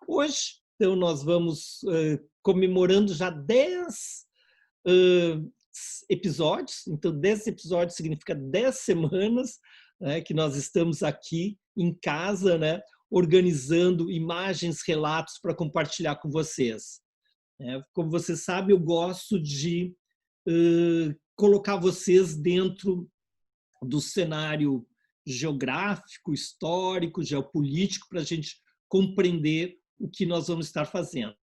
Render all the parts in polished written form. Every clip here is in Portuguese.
Hoje, então, nós vamos comemorando já 10 episódios. Então, 10 episódios significa 10 semanas, né, que nós estamos aqui em casa, né, organizando imagens, relatos para compartilhar com vocês. Como você sabe, eu gosto de colocar vocês dentro do cenário geográfico, histórico, geopolítico, para a gente compreender o que nós vamos estar fazendo.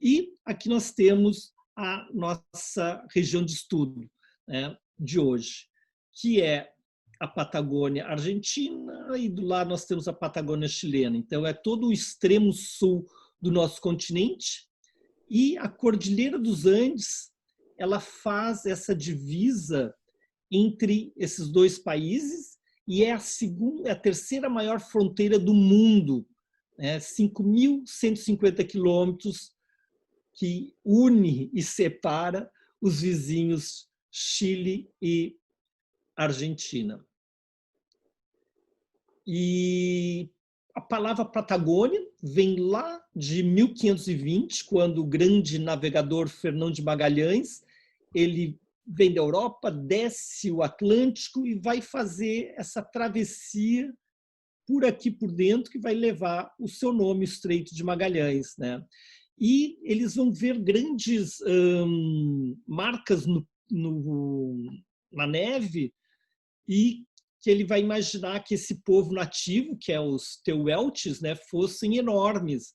E aqui nós temos a nossa região de estudo, né, de hoje, que é a Patagônia Argentina, e do lado nós temos a Patagônia chilena. Então, é todo o extremo sul do nosso continente, e a Cordilheira dos Andes, ela faz essa divisa entre esses dois países e é a terceira maior fronteira do mundo, 5.150 quilômetros, que une e separa os vizinhos Chile e Argentina. E a palavra Patagônia vem lá de 1520, quando o grande navegador Fernão de Magalhães, ele vem da Europa, desce o Atlântico e vai fazer essa travessia por aqui por dentro, que vai levar o seu nome, Estreito de Magalhães, né? E eles vão ver grandes marcas na neve, e que ele vai imaginar que esse povo nativo, que é os Tehuelches, né, fossem enormes,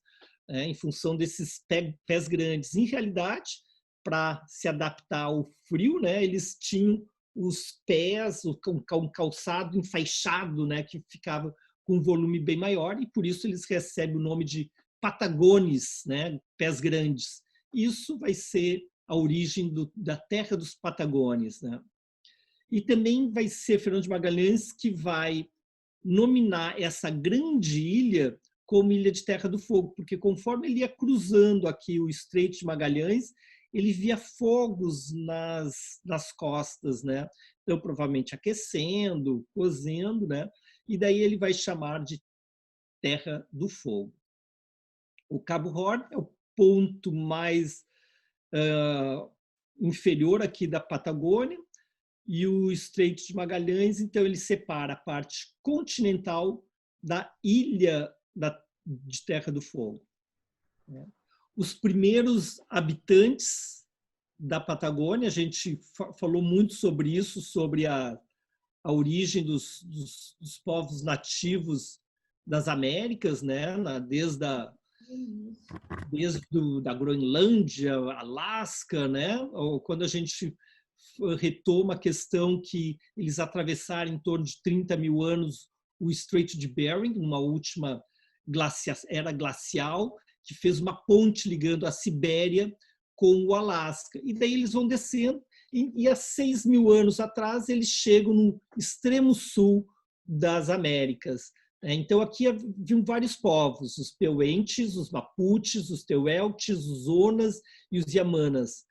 em função desses pés grandes. Em realidade, para se adaptar ao frio, né, eles tinham os pés, um calçado enfaixado, né, que ficava com um volume bem maior, e por isso eles recebem o nome de Patagones, né, pés grandes. Isso vai ser a origem da terra dos Patagones, né? E também vai ser Fernão de Magalhães que vai nominar essa grande ilha como Ilha de Terra do Fogo, porque conforme ele ia cruzando aqui o Estreito de Magalhães, ele via fogos nas costas, né? Então, provavelmente aquecendo, cozendo, né? E daí ele vai chamar de Terra do Fogo. O Cabo Horn é o ponto mais inferior aqui da Patagônia, e o Estreito de Magalhães, então ele separa a parte continental da ilha de Terra do Fogo. Os primeiros habitantes da Patagônia, a gente falou muito sobre isso, sobre a origem dos povos nativos das Américas, né? Desde da Groenlândia, Alasca, né? Ou quando a gente retoma a questão que eles atravessaram em torno de 30 mil anos o Estreito de Bering, uma última era glacial, que fez uma ponte ligando a Sibéria com o Alasca. E daí eles vão descendo, e há 6 mil anos atrás eles chegam no extremo sul das Américas. Então, aqui haviam vários povos, os Peuenches, os Mapuches, os Tehuelches, os Onas e os Yamanas.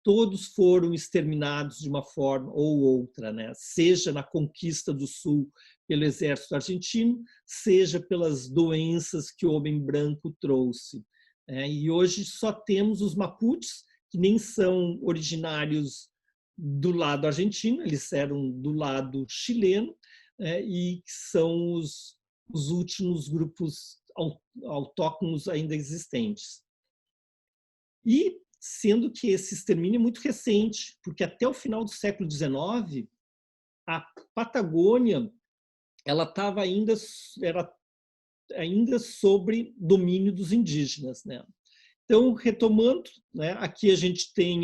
Todos foram exterminados de uma forma ou outra, né? Seja na conquista do Sul pelo exército argentino, seja pelas doenças que o homem branco trouxe. E hoje só temos os Mapuches, que nem são originários do lado argentino, eles eram do lado chileno, e são os últimos grupos autóctonos ainda existentes. E sendo que esse extermínio é muito recente, porque até o final do século XIX, a Patagônia ela estava era ainda sobre domínio dos indígenas, né? Então, retomando, né, aqui a gente tem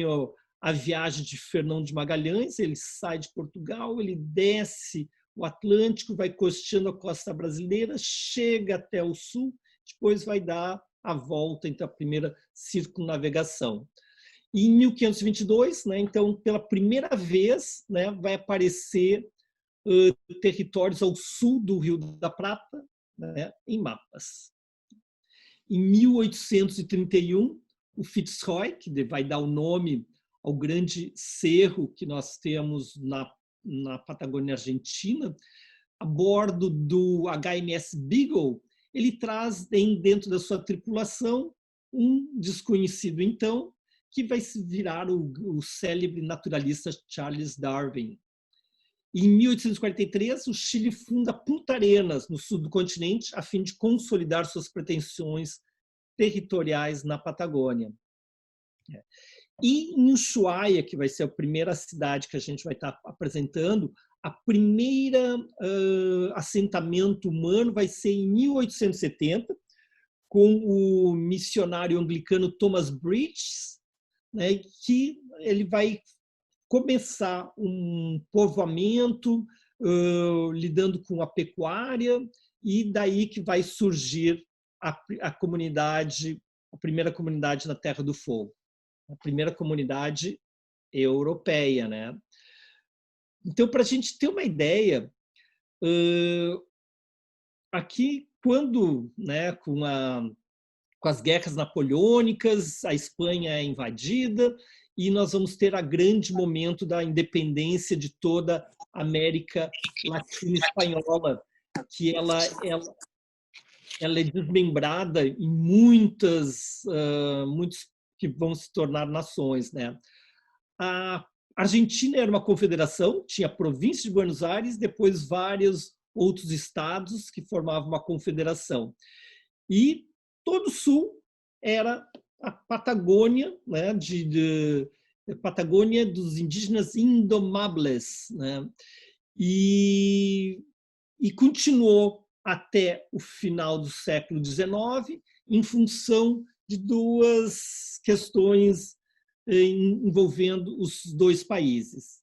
a viagem de Fernão de Magalhães, ele sai de Portugal, ele desce o Atlântico, vai costeando a costa brasileira, chega até o sul, depois vai dar a volta entre a primeira circunnavegação. E em 1522, né, então, pela primeira vez, né, vai aparecer territórios ao sul do Rio da Prata, né, em mapas. Em 1831, o Fitzroy, que vai dar o nome ao grande cerro que nós temos na Patagônia Argentina, a bordo do HMS Beagle, ele traz dentro da sua tripulação um desconhecido, então, que vai se virar o célebre naturalista Charles Darwin. Em 1843, o Chile funda Punta Arenas, no sul do continente, a fim de consolidar suas pretensões territoriais na Patagônia. E em Ushuaia, que vai ser a primeira cidade que a gente vai estar apresentando, a primeira assentamento humano vai ser em 1870, com o missionário anglicano Thomas Bridges, né, que ele vai começar um povoamento lidando com a pecuária, e daí que vai surgir a comunidade, a primeira comunidade na Terra do Fogo, a primeira comunidade europeia, né? Então, para a gente ter uma ideia, aqui quando, né, com as guerras napoleônicas, a Espanha é invadida e nós vamos ter o grande momento da independência de toda a América Latina espanhola, que ela é desmembrada em muitos que vão se tornar nações, né? A Argentina era uma confederação, tinha a província de Buenos Aires, depois vários outros estados que formavam uma confederação. E todo o sul era a Patagônia, né, Patagônia dos indígenas indomáveis, né? E continuou até o final do século XIX em função de duas questões envolvendo os dois países.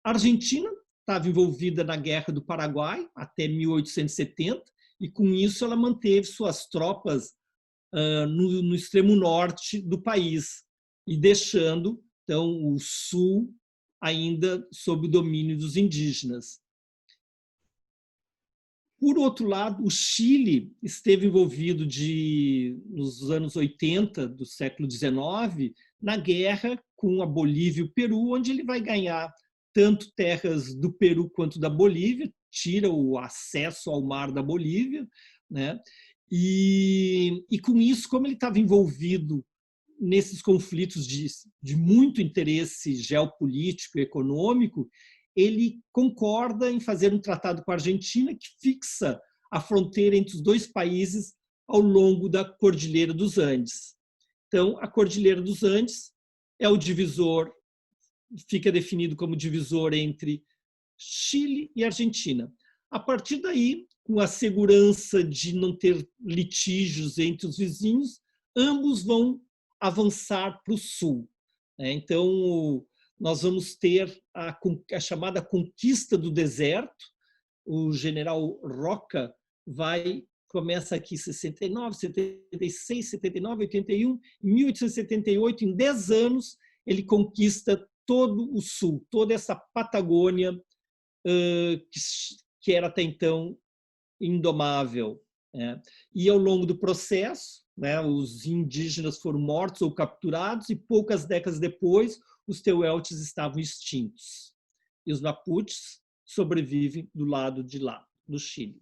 A Argentina estava envolvida na Guerra do Paraguai até 1870, e com isso ela manteve suas tropas no extremo norte do país, e deixando então o sul ainda sob o domínio dos indígenas. Por outro lado, o Chile esteve envolvido nos anos 80 do século XIX na guerra com a Bolívia e o Peru, onde ele vai ganhar tanto terras do Peru quanto da Bolívia, tira o acesso ao mar da Bolívia, né? E com isso, como ele estava envolvido nesses conflitos de muito interesse geopolítico e econômico, ele concorda em fazer um tratado com a Argentina que fixa a fronteira entre os dois países ao longo da Cordilheira dos Andes. Então, a Cordilheira dos Andes é o divisor, fica definido como divisor entre Chile e Argentina. A partir daí, com a segurança de não ter litígios entre os vizinhos, ambos vão avançar para o sul. Então, nós vamos ter a chamada conquista do deserto. O general Roca começa aqui em 69, 76, 79, 81, em 1878, em 10 anos, ele conquista todo o sul, toda essa Patagônia que era até então indomável. E ao longo do processo, os indígenas foram mortos ou capturados, e poucas décadas depois os Tehuelches estavam extintos. E os Mapuches sobrevivem do lado de lá, do Chile.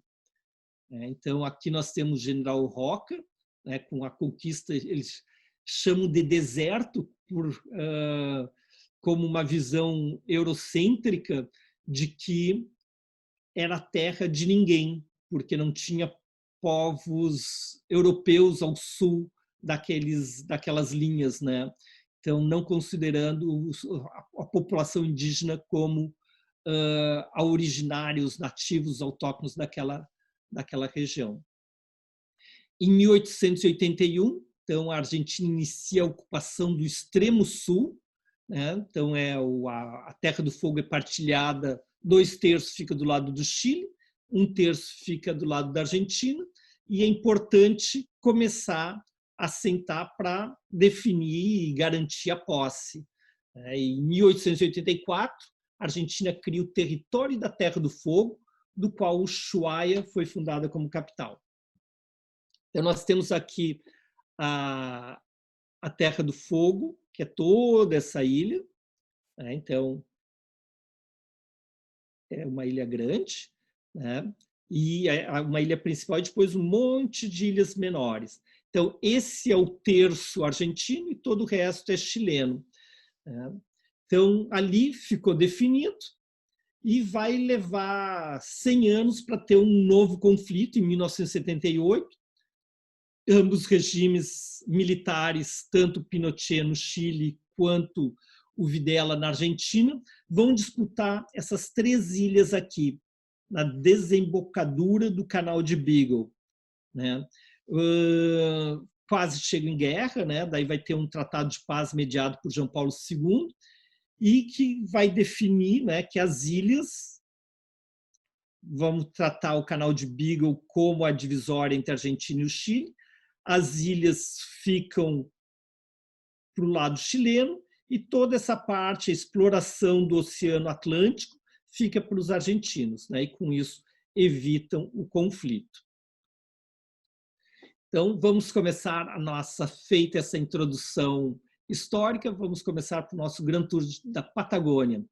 Então, aqui nós temos o general Roca, com a conquista, eles chamam de deserto como uma visão eurocêntrica de que era terra de ninguém, porque não tinha povos europeus ao sul daquelas linhas, né? Então, não considerando a população indígena como a originários nativos autóctonos daquela região. Em 1881, então, a Argentina inicia a ocupação do extremo sul, né? Então, a Terra do Fogo é partilhada, 2/3 fica do lado do Chile, 1/3 fica do lado da Argentina, e é importante começar a sentar para definir e garantir a posse. Em 1884, a Argentina cria o Território da Terra do Fogo, do qual Ushuaia foi fundada como capital. Então, nós temos aqui a Terra do Fogo, que é toda essa ilha. Então, é uma ilha grande, né? e uma ilha principal e depois um monte de ilhas menores. Então, esse é o terço argentino e todo o resto é chileno. Então, ali ficou definido e vai levar 100 anos para ter um novo conflito, em 1978. Ambos regimes militares, tanto Pinochet no Chile quanto o Videla na Argentina, vão disputar essas 3 ilhas aqui, na desembocadura do Canal de Beagle. Né? Quase chega em guerra, né? Daí vai ter um tratado de paz mediado por João Paulo II, e que vai definir, né, que as ilhas, vamos tratar o Canal de Beagle como a divisória entre a Argentina e o Chile, as ilhas ficam para o lado chileno e toda essa parte, a exploração do Oceano Atlântico, fica para os argentinos, né? E com isso evitam o conflito. Então, vamos começar feita essa introdução histórica, vamos começar para o nosso Grand Tour da Patagônia.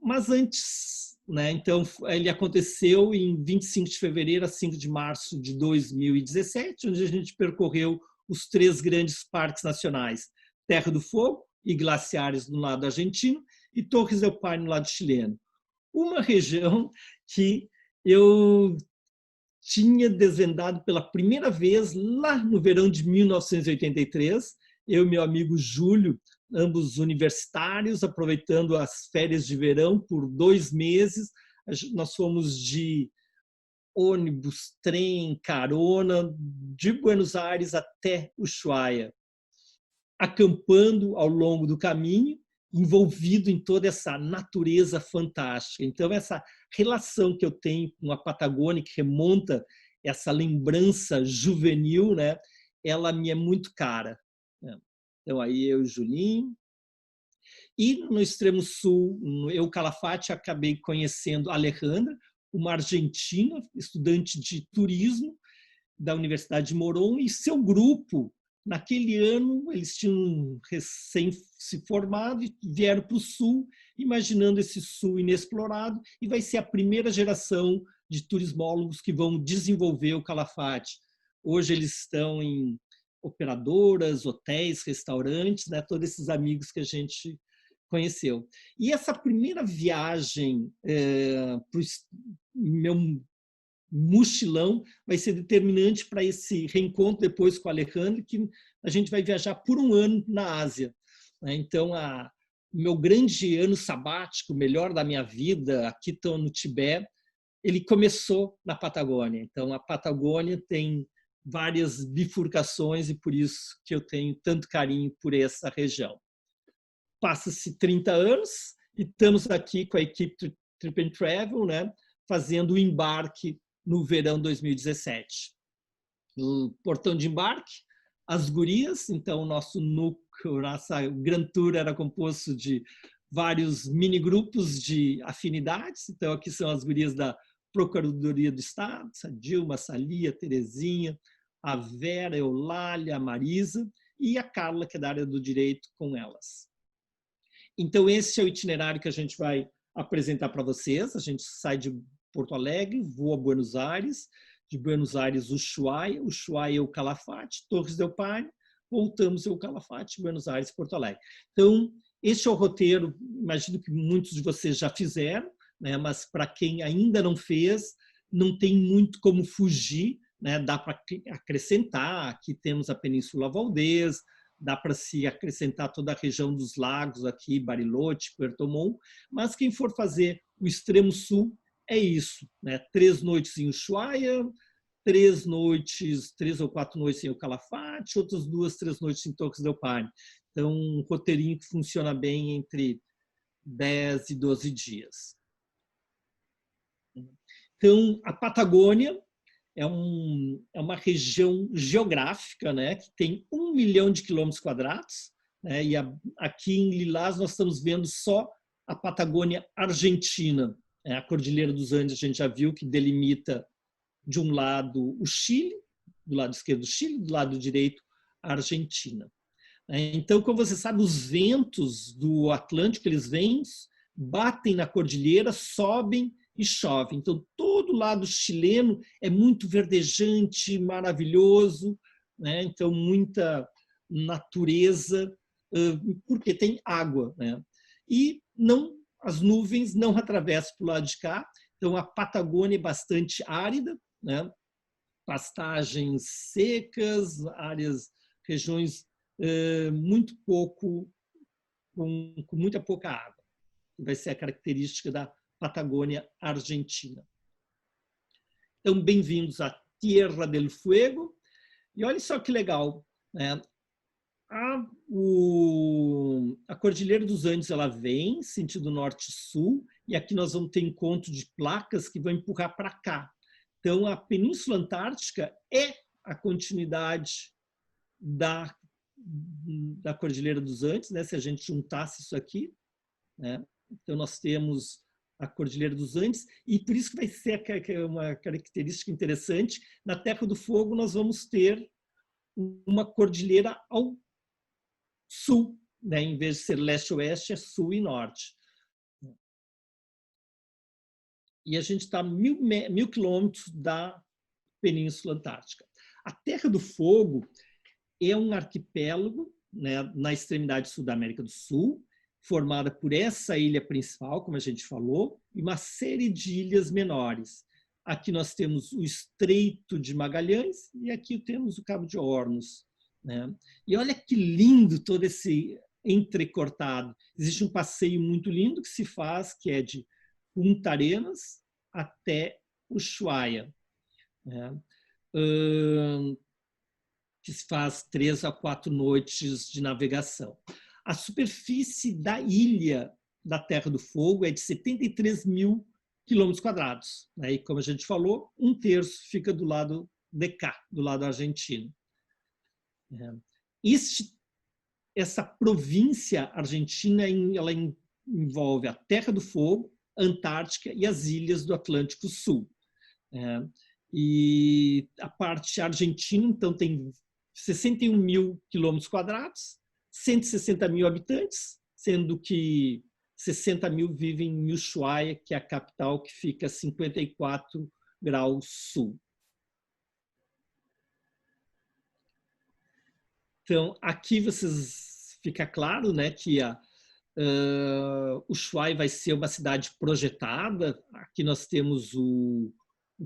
Mas antes, né, então, ele aconteceu em 25 de fevereiro a 5 de março de 2017, onde a gente percorreu os 3 grandes parques nacionais, Terra do Fogo e Glaciares no lado argentino e Torres del Paine no lado chileno. Uma região que eu tinha desvendado pela primeira vez lá no verão de 1983, eu e meu amigo Júlio, ambos universitários, aproveitando as férias de verão por 2 meses. Nós fomos de ônibus, trem, carona, de Buenos Aires até Ushuaia, acampando ao longo do caminho, envolvido em toda essa natureza fantástica. Então, essa relação que eu tenho com a Patagônia, que remonta essa lembrança juvenil, né, ela me é muito cara. Então, aí eu e o Julinho. E no extremo sul, no El Calafate, acabei conhecendo a Alejandra, uma argentina, estudante de turismo da Universidade de Morón, e seu grupo, naquele ano, eles tinham recém se formado e vieram para o sul, imaginando esse sul inexplorado, e vai ser a primeira geração de turismólogos que vão desenvolver o Calafate. Hoje eles estão em operadoras, hotéis, restaurantes, né? Todos esses amigos que a gente conheceu. E essa primeira viagem para o meu mochilão vai ser determinante para esse reencontro depois com o Alejandro, que a gente vai viajar por 1 ano na Ásia. Então, meu grande ano sabático, o melhor da minha vida, aqui estou no Tibete, ele começou na Patagônia. Então, a Patagônia tem várias bifurcações e por isso que eu tenho tanto carinho por essa região. Passa-se 30 anos e estamos aqui com a equipe Trip and Travel, né, fazendo o embarque no verão 2017. No portão de embarque, as gurias, então o nosso núcleo, nossa Grand Tour era composto de vários mini grupos de afinidades, então aqui são as gurias da Procuradoria do Estado, a Dilma, a Salia, a Terezinha, a Vera, a Eulália, a Marisa e a Carla, que é da área do direito, com elas. Então esse é o itinerário que a gente vai apresentar para vocês. A gente sai de Porto Alegre, voa a Buenos Aires, de Buenos Aires, Ushuaia, Ushuaia, o Calafate, Torres del Paine, voltamos ao Calafate, Buenos Aires, Porto Alegre. Então, este é o roteiro, imagino que muitos de vocês já fizeram, né? Mas para quem ainda não fez, não tem muito como fugir, né? Dá para acrescentar, aqui temos a Península Valdez, dá para se acrescentar toda a região dos lagos aqui, Bariloche, Puerto Montt, mas quem for fazer o extremo sul, é isso, né? 3 noites em Ushuaia, 3 ou 4 noites em El Calafate, outras 2, 3 noites em Torres del Paine. Então, um roteirinho que funciona bem entre 10 e 12 dias. Então, a Patagônia é uma região geográfica, né, que tem 1 milhão de quilômetros quadrados, né, e aqui em Lilás nós estamos vendo só a Patagônia Argentina. A Cordilheira dos Andes a gente já viu que delimita de um lado o Chile, do lado esquerdo o Chile, do lado direito a Argentina. Então, como você sabe, os ventos do Atlântico, eles vêm, batem na cordilheira, sobem e chove. Então, todo o lado chileno é muito verdejante, maravilhoso, né? Então, muita natureza, porque tem água, né? E não, as nuvens não atravessam para o lado de cá, então a Patagônia é bastante árida, né? Pastagens secas, regiões muito pouco, com muita pouca água. Vai ser a característica da Patagônia Argentina. Então, bem-vindos à Tierra del Fuego. E olha só que legal, né? A Cordilheira dos Andes ela vem sentido norte-sul, e aqui nós vamos ter encontro de placas que vão empurrar para cá. Então, a Península Antártica é a continuidade da Cordilheira dos Andes, né? Se a gente juntasse isso aqui, né? Então, nós temos a Cordilheira dos Andes, e por isso que vai ser uma característica interessante. Na Terra do Fogo, nós vamos ter uma cordilheira ao sul, né? Em vez de ser leste-oeste, é sul e norte. E a gente está a 1.000 quilômetros da Península Antártica. A Terra do Fogo é um arquipélago, né, na extremidade sul da América do Sul, formada por essa ilha principal, como a gente falou, e uma série de ilhas menores. Aqui nós temos o Estreito de Magalhães e aqui temos o Cabo de Hornos, né? E olha que lindo todo esse entrecortado. Existe um passeio muito lindo que se faz, que é de Punta Arenas até Ushuaia, né? Que se faz 3 a 4 noites de navegação. A superfície da ilha da Terra do Fogo é de 73.000 quilômetros quadrados, né? E como a gente falou, 1/3 fica do lado de cá, do lado argentino. Essa província argentina ela envolve a Terra do Fogo, a Antártica e as ilhas do Atlântico Sul. E a parte argentina, então, tem 61.000 quilômetros quadrados, 160.000 habitantes, sendo que 60.000 vivem em Ushuaia, que é a capital, que fica a 54 graus sul. Então, aqui fica claro, né, que Ushuaia vai ser uma cidade projetada. Aqui nós temos o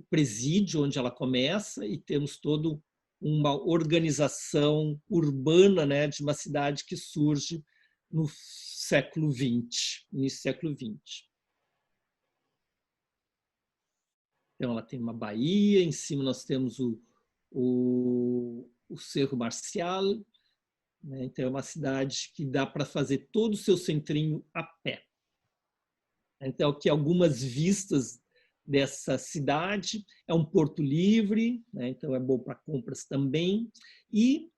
presídio onde ela começa e temos todo uma organização urbana, né, de uma cidade que surge no século XX, início do século XX. Então, ela tem uma baía, em cima nós temos o Cerro Marcial, né? Então, é uma cidade que dá para fazer todo o seu centrinho a pé. Então, aqui algumas vistas dessa cidade. É um porto livre, né? Então é bom para compras também. E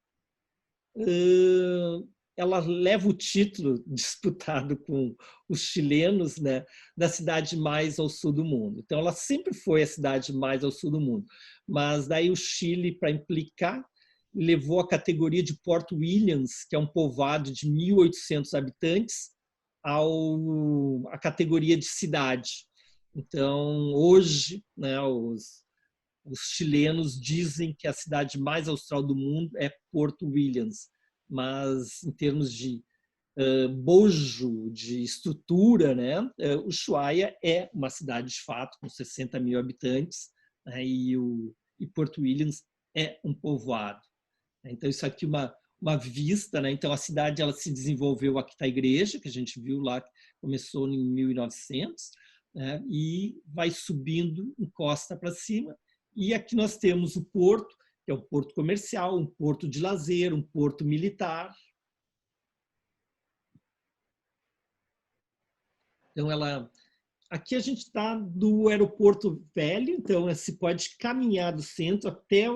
ela leva o título, disputado com os chilenos, né, da cidade mais ao sul do mundo. Então, ela sempre foi a cidade mais ao sul do mundo. Mas daí o Chile, para implicar, levou a categoria de Port Williams, que é um povoado de 1.800 habitantes, a categoria de cidade. Então, hoje, né, os chilenos dizem que a cidade mais austral do mundo é Porto Williams, mas em termos de bojo, de estrutura, né, Ushuaia é uma cidade de fato com 60.000 habitantes, né, e Porto Williams é um povoado. Então, isso aqui é uma vista, né? Então, a cidade ela se desenvolveu, aqui está a igreja, que a gente viu lá, que começou em 1900, né? E vai subindo, encosta para cima. E aqui nós temos o porto, que é um porto comercial, um porto de lazer, um porto militar. Então, aqui a gente está do aeroporto velho, então se pode caminhar do centro até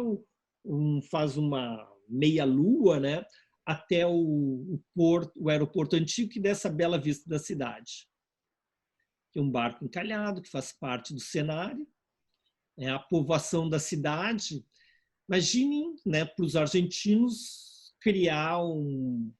faz uma meia-lua, né, até o aeroporto antigo, que dá essa bela vista da cidade. Tem um barco encalhado, que faz parte do cenário. A povoação da cidade. Imaginem, né, para os argentinos, criar um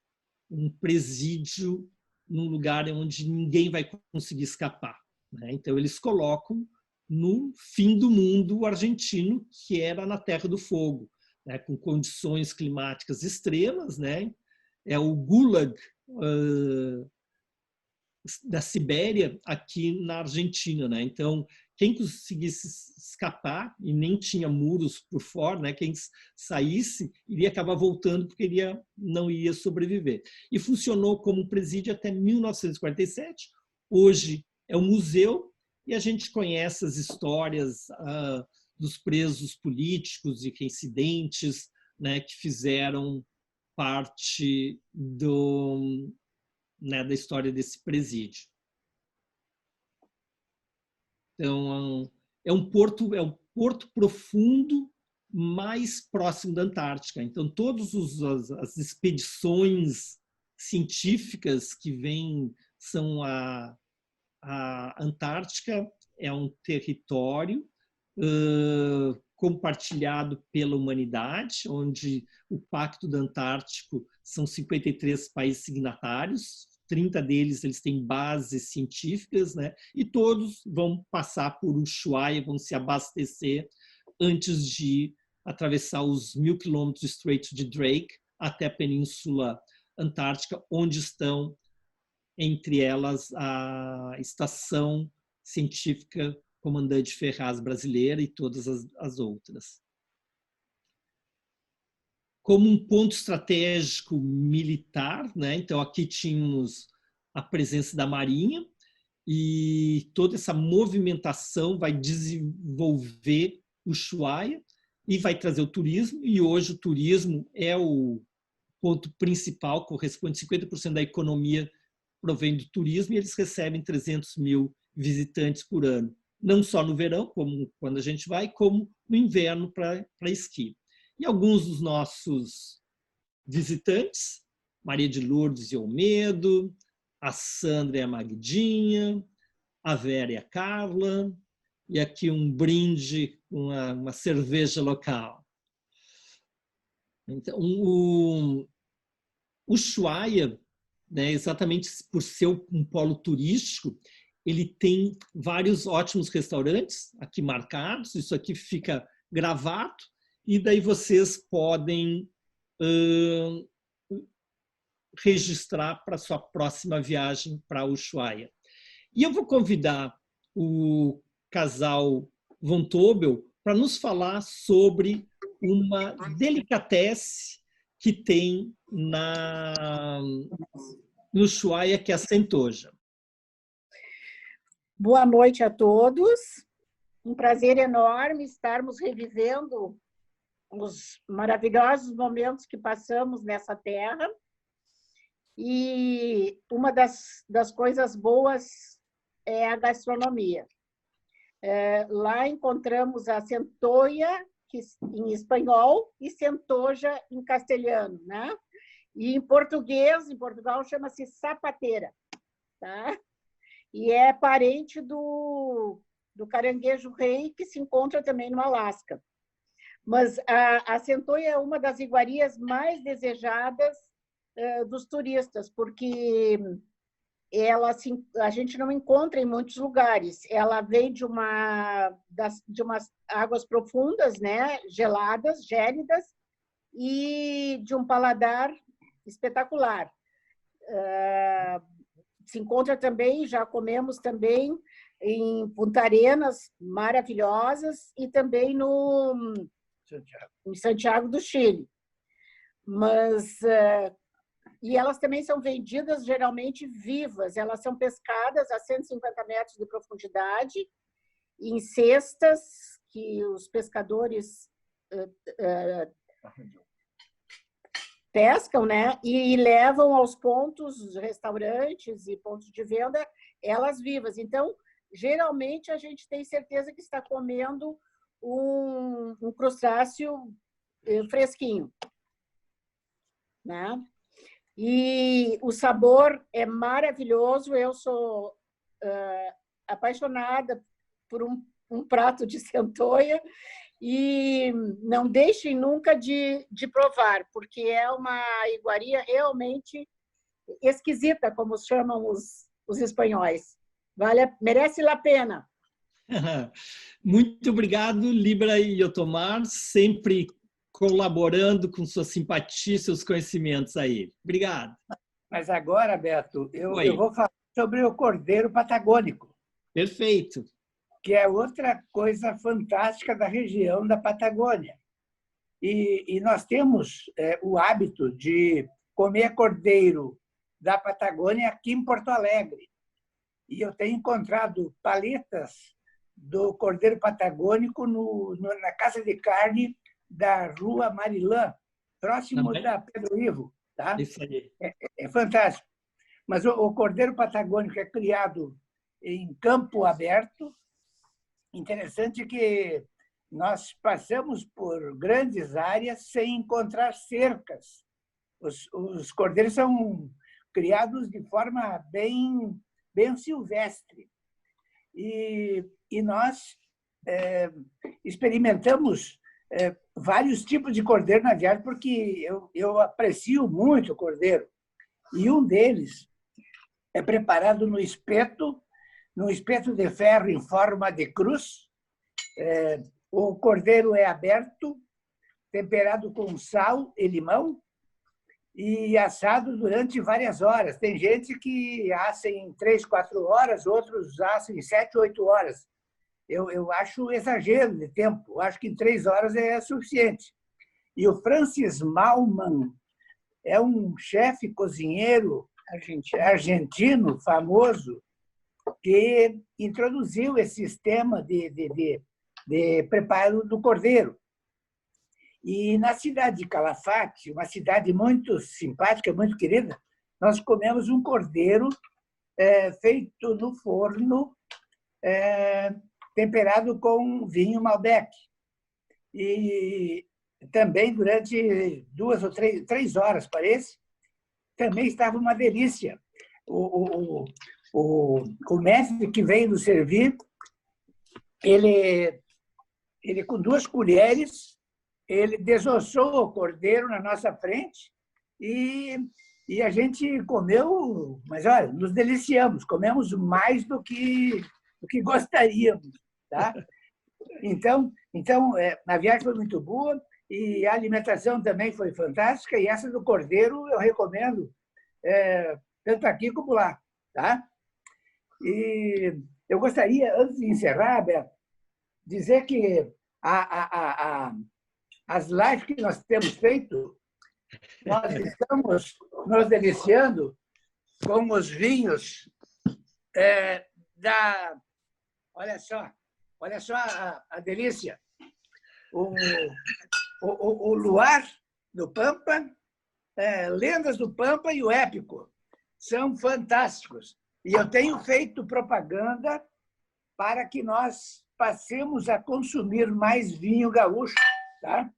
presídio num lugar onde ninguém vai conseguir escapar. né? Então, eles colocam no fim do mundo argentino, que era na Terra do Fogo, né? Com condições climáticas extremas, né? É o Gulag da Sibéria aqui na Argentina, né? Então, quem conseguisse escapar e nem tinha muros por fora, né? Quem saísse iria acabar voltando porque não ia sobreviver. E funcionou como presídio até 1947. Hoje é um museu e a gente conhece as histórias dos presos políticos e reincidentes, né? Que fizeram parte da história desse presídio. Então, é um porto profundo mais próximo da Antártica. Então, todas as expedições científicas que vêm são a Antártica é um território compartilhado pela humanidade, onde o Pacto do Antártico são 53 países signatários, 30 deles eles têm bases científicas, né? E todos vão passar por Ushuaia, vão se abastecer antes de atravessar os 1.000 quilômetros do Estreito de Drake até a Península Antártica, onde estão, entre elas, a Estação Científica Comandante Ferraz brasileira e todas as outras. Como um ponto estratégico militar, né? Então aqui tínhamos a presença da Marinha e toda essa movimentação vai desenvolver o Ushuaia e vai trazer o turismo, e hoje o turismo é o ponto principal, corresponde a 50% da economia provém do turismo, e eles recebem 300 mil visitantes por ano. Não só no verão, como quando a gente vai, como no inverno para esqui. E alguns dos nossos visitantes, Maria de Lourdes e Olmedo, a Sandra e a Magdinha, a Vera e a Carla, e aqui um brinde com uma cerveja local. Então, o Ushuaia, né, exatamente por ser um polo turístico, ele tem vários ótimos restaurantes aqui marcados, isso aqui fica gravado, e daí vocês podem registrar para sua próxima viagem para Ushuaia. E eu vou convidar o casal Von Tobel para nos falar sobre uma delicatesse que tem no Ushuaia, que é a centoja. Boa noite a todos. Um prazer enorme estarmos revivendo os maravilhosos momentos que passamos nessa terra. E uma das coisas boas é a gastronomia. Lá encontramos a centoia, que, em espanhol, e centoja em castelhano, né? E em português, em Portugal, chama-se sapateira, tá? E é parente do caranguejo rei, que se encontra também no Alasca. Mas a centoia é uma das iguarias mais desejadas dos turistas, porque a gente não encontra em muitos lugares. Ela vem de umas águas profundas, né, geladas, gélidas, e de um paladar espetacular. Se encontra também, já comemos também em Punta Arenas, maravilhosas, e também em Santiago do Chile. Mas e elas também são vendidas geralmente vivas. Elas são pescadas a 150 metros de profundidade, em cestas que os pescadores pescam, né? E levam aos pontos, restaurantes e pontos de venda, elas vivas. Então, geralmente, a gente tem certeza que está comendo um crustáceo fresquinho, né? E o sabor é maravilhoso. Eu sou apaixonada por um prato de centoia, e não deixem nunca de provar, porque é uma iguaria realmente esquisita, como chamam os espanhóis. Merece a pena. Muito obrigado, Libra e Otomar, sempre colaborando com sua simpatia e seus conhecimentos aí. Obrigado. Mas agora, Beto, eu Oi. vou falar sobre o cordeiro patagônico, Perfeito. que é outra coisa fantástica da região da Patagônia. E nós temos o hábito de comer cordeiro da Patagônia aqui em Porto Alegre. E eu tenho encontrado paletas do cordeiro patagônico na casa de carne da Rua Marilã, próximo da Pedro Ivo. Tá? Isso aí. É fantástico. Mas o cordeiro patagônico é criado em campo aberto. Interessante que nós passamos por grandes áreas sem encontrar cercas. Os cordeiros são criados de forma bem silvestre. E nós experimentamos vários tipos de cordeiro na viagem, porque eu aprecio muito o cordeiro. E um deles é preparado num espeto de ferro em forma de cruz. O cordeiro é aberto, temperado com sal e limão e assado durante várias horas. Tem gente que assa em 3, 4 horas, outros assam em 7, 8 horas. Eu acho exagero de tempo. Eu acho que em 3 horas é suficiente. E o Francis Mallmann é um chefe cozinheiro argentino famoso que introduziu esse sistema de preparo do cordeiro. E na cidade de Calafate, uma cidade muito simpática, muito querida, nós comemos um cordeiro feito no forno, temperado com vinho Malbec. E também durante 2 ou 3 horas, parece, também estava uma delícia. O mestre que veio nos servir, ele com 2 colheres, ele desossou o cordeiro na nossa frente e a gente comeu, mas olha, nos deliciamos, comemos mais do que gostaríamos, tá? Então a viagem foi muito boa e a alimentação também foi fantástica, e essa do cordeiro eu recomendo tanto aqui como lá, tá? E eu gostaria, antes de encerrar, Beto, dizer que as lives que nós temos feito, nós estamos nos deliciando com os vinhos Olha só a delícia. O Luar do Pampa, Lendas do Pampa e o Épico são fantásticos. E eu tenho feito propaganda para que nós passemos a consumir mais vinho gaúcho, tá?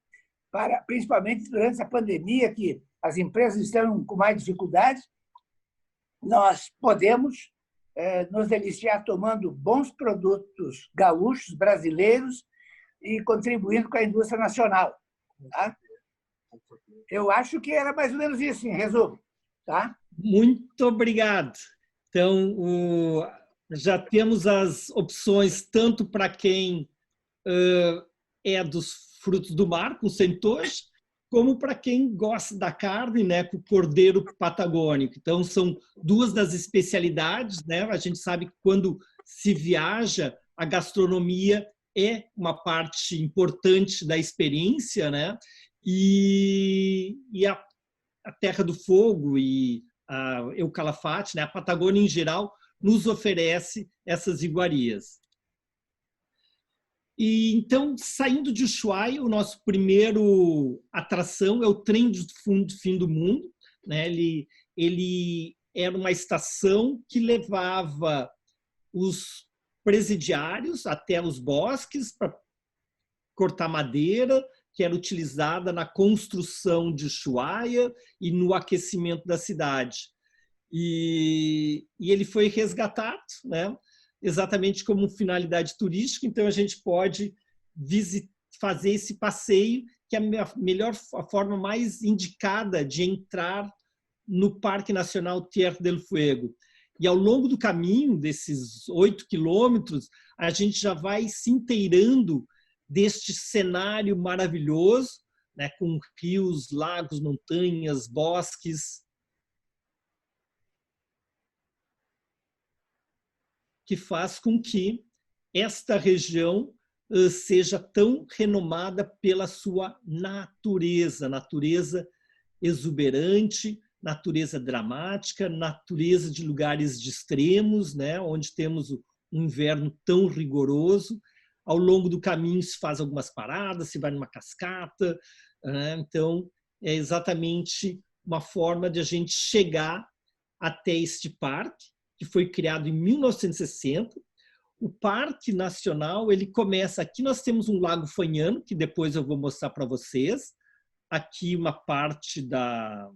Principalmente durante a pandemia, que as empresas estão com mais dificuldades, nós podemos nos deliciar tomando bons produtos gaúchos, brasileiros, e contribuindo com a indústria nacional. Tá? Eu acho que era mais ou menos isso, em resumo. Tá? Muito obrigado. Então, já temos as opções tanto para quem é dos frutos do mar, com centoja, como para quem gosta da carne, né, com o cordeiro patagônico. Então, são 2 das especialidades, né? A gente sabe que quando se viaja, a gastronomia é uma parte importante da experiência, né? E a Terra do Fogo e o Calafate, né, a Patagônia em geral, nos oferece essas iguarias. E então, saindo de Ushuaia, o nosso primeiro atração é o trem do fim do mundo, né? Ele era uma estação que levava os presidiários até os bosques para cortar madeira, que era utilizada na construção de Ushuaia e no aquecimento da cidade. E ele foi resgatado, né? Exatamente como finalidade turística, então a gente pode fazer esse passeio, que é a forma mais indicada de entrar no Parque Nacional Tierra del Fuego. E ao longo do caminho, desses 8 quilômetros, a gente já vai se inteirando deste cenário maravilhoso, né, com rios, lagos, montanhas, bosques, que faz com que esta região seja tão renomada pela sua natureza, natureza exuberante, natureza dramática, natureza de lugares de extremos, né, onde temos um inverno tão rigoroso. Ao longo do caminho se faz algumas paradas, se vai numa cascata, né? Então é exatamente uma forma de a gente chegar até este parque, que foi criado em 1960. O Parque Nacional, ele começa aqui, nós temos um Lago Fanhano, que depois eu vou mostrar para vocês, aqui uma parte da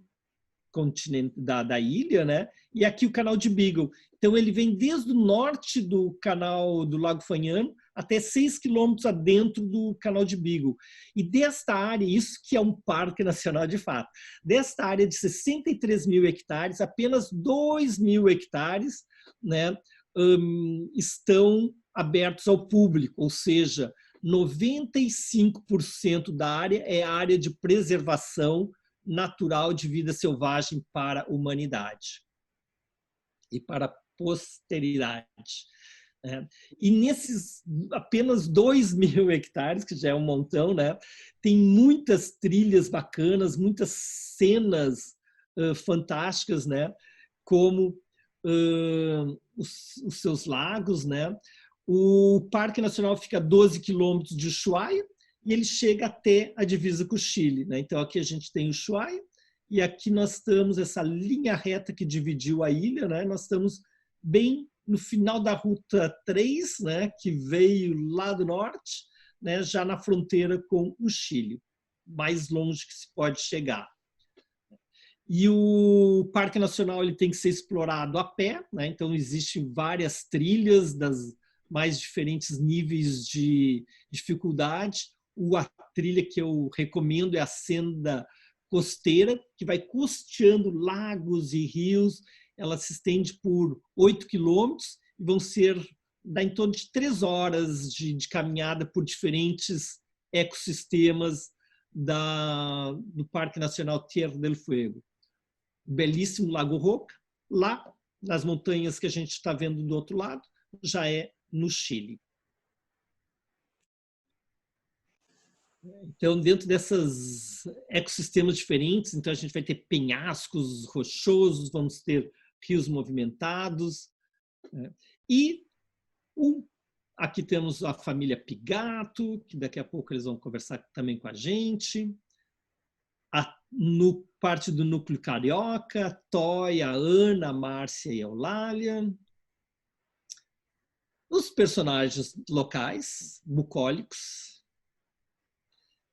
ilha, né? E aqui o Canal de Beagle. Então ele vem desde o norte do canal do Lago Fanhano até 6 quilômetros adentro do Canal de Beagle. E desta área, isso que é um parque nacional de fato, desta área de 63 mil hectares, apenas 2 mil hectares, né, estão abertos ao público, ou seja, 95% da área é área de preservação natural de vida selvagem para a humanidade e para a posteridade. E nesses apenas 2 mil hectares, que já é um montão, né, tem muitas trilhas bacanas, muitas cenas fantásticas, né, como os seus lagos, né? O Parque Nacional fica a 12 quilômetros de Ushuaia e ele chega até a divisa com o Chile, né? Então aqui a gente tem Ushuaia e aqui nós estamos, essa linha reta que dividiu a ilha, né? Nós estamos bem no final da Ruta 3, né? Que veio lá do norte, né? Já na fronteira com o Chile, mais longe que se pode chegar. E o Parque Nacional ele tem que ser explorado a pé, né? Então existem várias trilhas das mais diferentes níveis de dificuldade. A trilha que eu recomendo é a Senda Costeira, que vai costeando lagos e rios. Ela se estende por 8 quilômetros e dá em torno de 3 horas de caminhada por diferentes ecossistemas do Parque Nacional Tierra del Fuego. Belíssimo Lago Roca, lá nas montanhas que a gente está vendo do outro lado, já é no Chile. Então, dentro desses ecossistemas diferentes, então a gente vai ter penhascos rochosos, vamos ter rios movimentados, né? E aqui temos a família Pigato, que daqui a pouco eles vão conversar também com a gente. No parte do núcleo carioca, Toy, a Ana, a Márcia e a Eulália. Os personagens locais, bucólicos.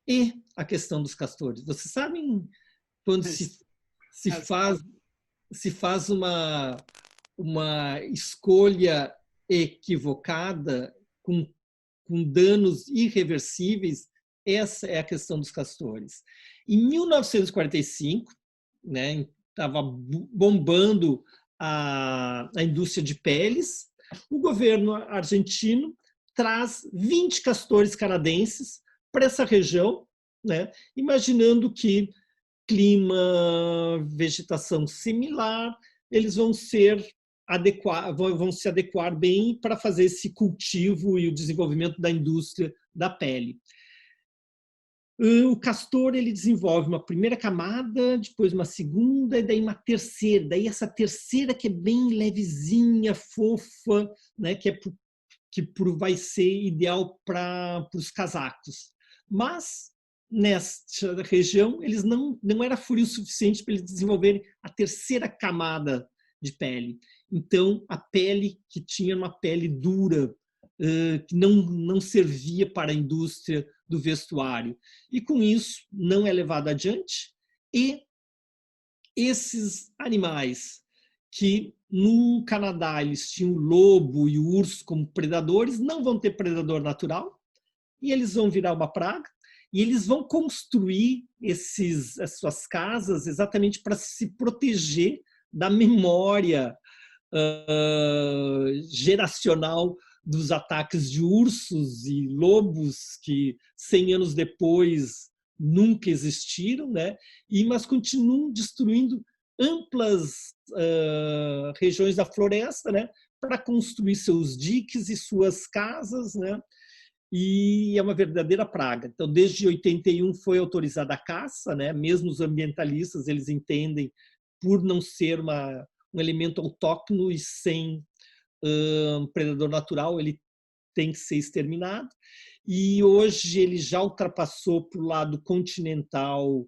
E a questão dos castores. Vocês sabem quando se faz uma escolha equivocada com danos irreversíveis? Essa é a questão dos castores. Em 1945, né, estava bombando a indústria de peles, o governo argentino traz 20 castores canadenses para essa região, né, imaginando que clima, vegetação similar, eles vão se adequar bem para fazer esse cultivo e o desenvolvimento da indústria da pele. O castor ele desenvolve uma primeira camada, depois uma segunda e daí uma terceira. Daí essa terceira que é bem levezinha, fofa, né, que vai ser ideal para os casacos. Mas nesta região eles não era frio suficiente para eles desenvolverem a terceira camada de pele. Então a pele que tinha uma pele dura, que não servia para a indústria do vestuário. E com isso não é levado adiante. E esses animais que no Canadá eles tinham o lobo e o urso como predadores, não vão ter predador natural e eles vão virar uma praga e eles vão construir as suas casas exatamente para se proteger da memória geracional dos ataques de ursos e lobos que 100 anos depois nunca existiram, né? Mas continuam destruindo amplas regiões da floresta, né? Para construir seus diques e suas casas, né? E é uma verdadeira praga. Então, desde 81 foi autorizada a caça, né? Mesmo os ambientalistas, eles entendem, por não ser um elemento autóctono e sem predador natural, ele tem que ser exterminado. E hoje ele já ultrapassou para o lado continental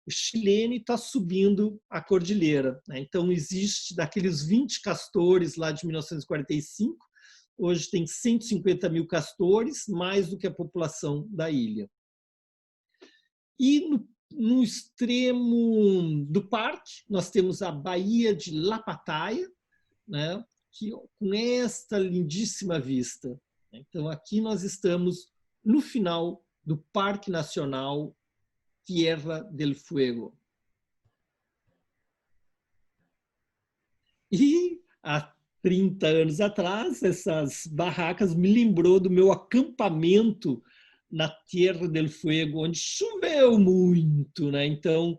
chileno e está subindo a cordilheira, né? Então, existe daqueles 20 castores lá de 1945, hoje tem 150 mil castores, mais do que a população da ilha. E no extremo do parque, nós temos a Baía de Lapataia, né, que, com esta lindíssima vista. Então, aqui nós estamos no final do Parque Nacional Tierra del Fuego. E há 30 anos atrás, essas barracas me lembrou do meu acampamento na Tierra del Fuego, onde choveu muito, né? Então,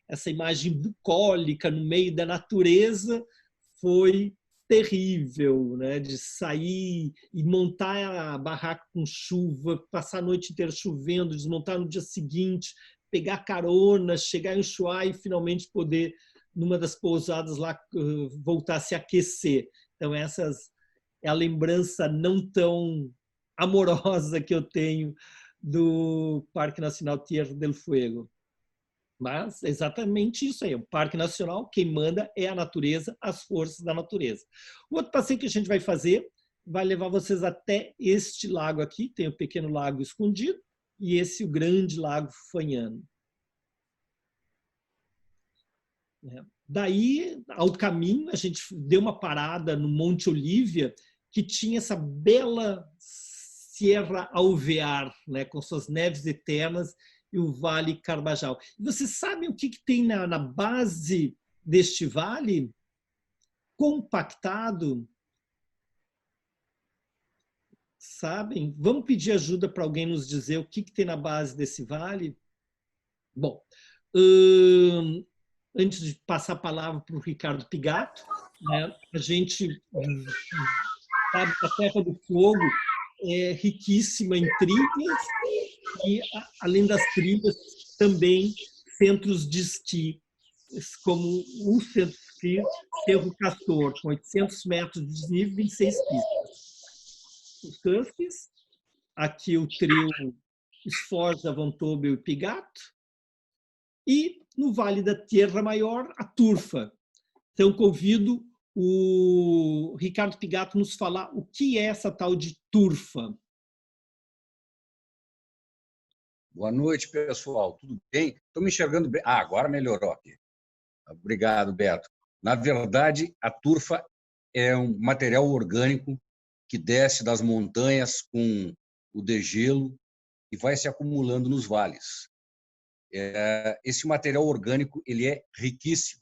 essa imagem bucólica no meio da natureza foi terrível, né? De sair e montar a barraca com chuva, passar a noite inteira chovendo, desmontar no dia seguinte, pegar carona, chegar em Ushuaia e finalmente poder, numa das pousadas lá, voltar a se aquecer. Então, essas é a lembrança não tão amorosa que eu tenho do Parque Nacional Tierra del Fuego. Mas é exatamente isso aí. O Parque Nacional, quem manda é a natureza, as forças da natureza. O outro passeio que a gente vai fazer vai levar vocês até este lago aqui, tem o pequeno lago escondido, e esse o grande lago Fanhano. Daí, ao caminho, a gente deu uma parada no Monte Olívia, que tinha essa bela Sierra Alvear, né, com suas neves eternas, e o Vale Carbajal. E vocês sabem o que tem na base deste vale? Compactado? Sabem? Vamos pedir ajuda para alguém nos dizer o que tem na base desse vale? Bom, antes de passar a palavra para o Ricardo Pigato, né, a gente sabe que a Terra do Fogo é riquíssima em trilhas e, além das trilhas, também centros de esqui, como o centro de esqui Cerro Castor, com 800 metros de desnível e 26 pistas. Os Huskies, aqui o trio Sforza, Von Tobel e Pigato, e no Vale da Tierra Maior, a Turfa. Então, convido o Ricardo Pigato nos falar o que é essa tal de Turfa. Boa noite, pessoal. Tudo bem? Estou me enxergando bem. Agora melhorou aqui. Obrigado, Beto. Na verdade, a turfa é um material orgânico que desce das montanhas com o degelo e vai se acumulando nos vales. Esse material orgânico ele é riquíssimo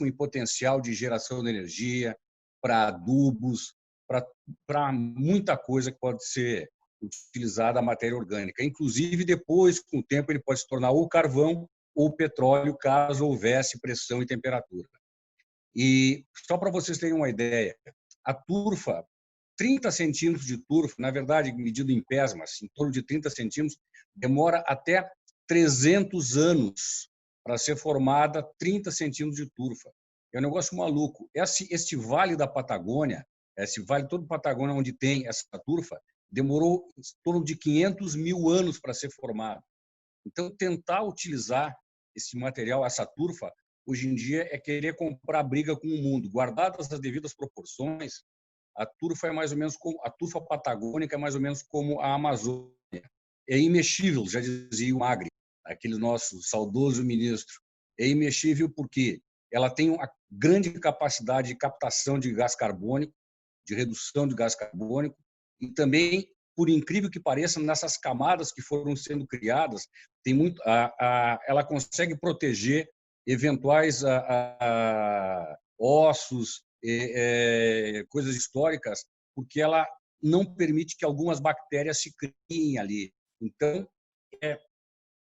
em potencial de geração de energia, para adubos, para muita coisa que pode ser utilizada a matéria orgânica. Inclusive, depois, com o tempo, ele pode se tornar ou carvão ou petróleo, caso houvesse pressão e temperatura. E só para vocês terem uma ideia, a turfa, 30 centímetros de turfa, na verdade, medido em pés, mas em torno de 30 centímetros, demora até 300 anos para ser formada 30 centímetros de turfa. É um negócio maluco. Este vale da Patagônia, esse vale todo da Patagônia onde tem essa turfa, demorou em torno de 500 mil anos para ser formado. Então, tentar utilizar esse material, essa turfa, hoje em dia é querer comprar briga com o mundo. Guardadas as devidas proporções, a turfa é mais ou menos como a turfa patagônica é mais ou menos como a Amazônia. É imexível, já dizia o Magri, aquele nosso saudoso ministro. É imexível porque ela tem uma grande capacidade de captação de gás carbônico, de redução de gás carbônico, e também, por incrível que pareça, nessas camadas que foram sendo criadas, tem muito, ela consegue proteger eventuais ossos, coisas históricas, porque ela não permite que algumas bactérias se criem ali. Então, é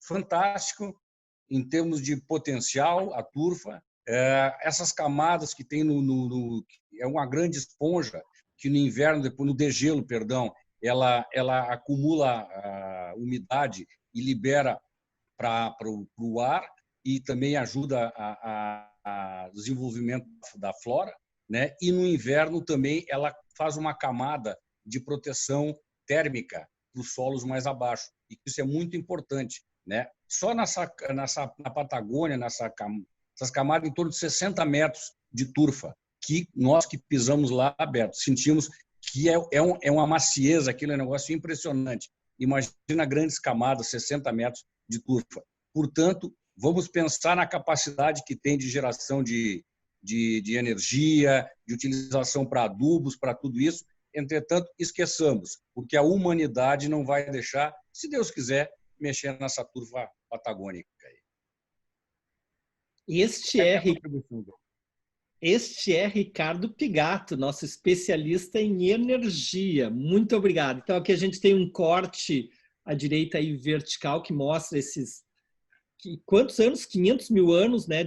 fantástico em termos de potencial, a turfa. Essas camadas que tem é uma grande esponja que no inverno, depois no degelo, perdão, ela acumula a umidade e libera para o ar e também ajuda a desenvolvimento da flora, né? E no inverno também ela faz uma camada de proteção térmica para os solos mais abaixo, e isso é muito importante, né? Só na Patagônia, essas camadas em torno de 60 metros de turfa, que nós que pisamos lá, Beto, sentimos que é uma macieza, aquilo é um negócio impressionante. Imagina grandes camadas, 60 metros de turfa. Portanto, vamos pensar na capacidade que tem de geração de energia, de utilização para adubos, para tudo isso. Entretanto, esqueçamos, porque a humanidade não vai deixar, se Deus quiser, mexer nessa turfa patagônica. Este é Ricardo Pigato, nosso especialista em energia. Muito obrigado. Então, aqui a gente tem um corte à direita aí vertical que mostra esses... Quantos anos? 500 mil anos, né,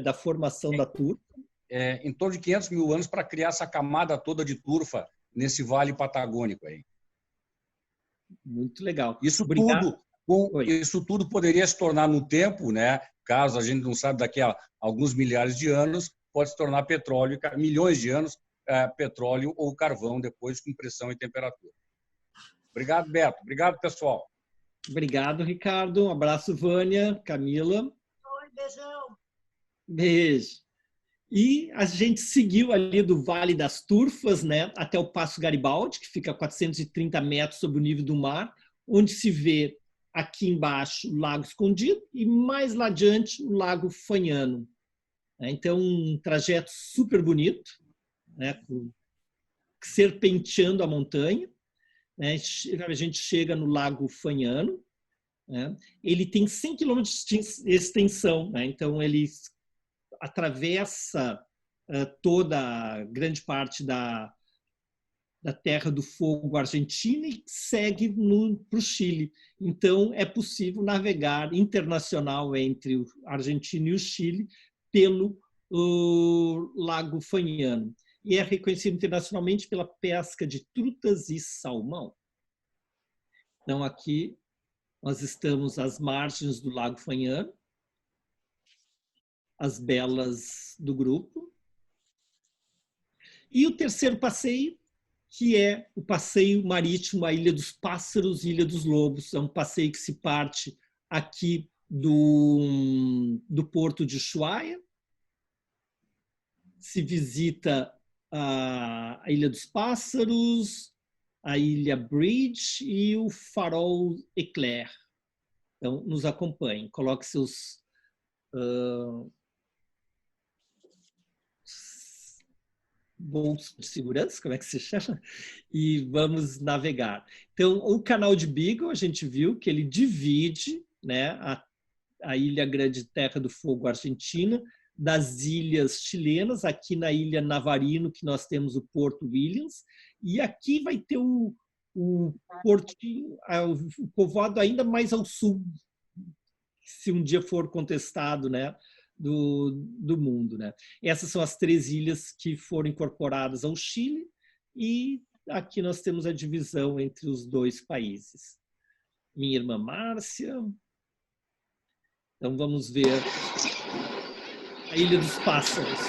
da formação da turfa. Em torno de 500 mil anos para criar essa camada toda de turfa nesse vale patagônico aí. Muito legal. Isso tudo poderia se tornar no tempo, né? Caso a gente não sabe, daqui a alguns milhares de anos, pode se tornar petróleo, milhões de anos, petróleo ou carvão, depois com pressão e temperatura. Obrigado, Beto. Obrigado, pessoal. Obrigado, Ricardo. Um abraço, Vânia, Camila. Oi, beijão. Beijo. E a gente seguiu ali do Vale das Turfas, né, até o Passo Garibaldi, que fica a 430 metros sobre o nível do mar, onde se vê aqui embaixo o Lago Escondido e mais lá adiante o Lago Fanhano. Então, um trajeto super bonito, né, serpenteando a montanha. Né, a gente chega no Lago Fanhano. Né, ele tem 100 quilômetros de extensão, né, então ele atravessa toda a grande parte da Terra do Fogo argentina e segue para o Chile. Então, é possível navegar internacional entre a Argentina e o Chile pelo Lago Fanhano. E é reconhecido internacionalmente pela pesca de trutas e salmão. Então, aqui nós estamos às margens do Lago Fanhano, as belas do grupo. E o terceiro passeio, que é o passeio marítimo à Ilha dos Pássaros e Ilha dos Lobos. É um passeio que se parte aqui do porto de Ushuaia, se visita a Ilha dos Pássaros, a Ilha Bridge e o Farol Eclair. Então, nos acompanhem, coloque seus bolsos de segurança, como é que se chama? E vamos navegar. Então, o canal de Beagle, a gente viu que ele divide, né, a Ilha Grande Terra do Fogo Argentina das ilhas chilenas. Aqui na Ilha Navarino, que nós temos o Porto Williams, e aqui vai ter o portinho, o povoado ainda mais ao sul, se um dia for contestado, né, do mundo, né? Essas são as 3 ilhas que foram incorporadas ao Chile, e aqui nós temos a divisão entre os 2 países. Minha irmã Márcia. Então vamos ver a Ilha dos Pássaros.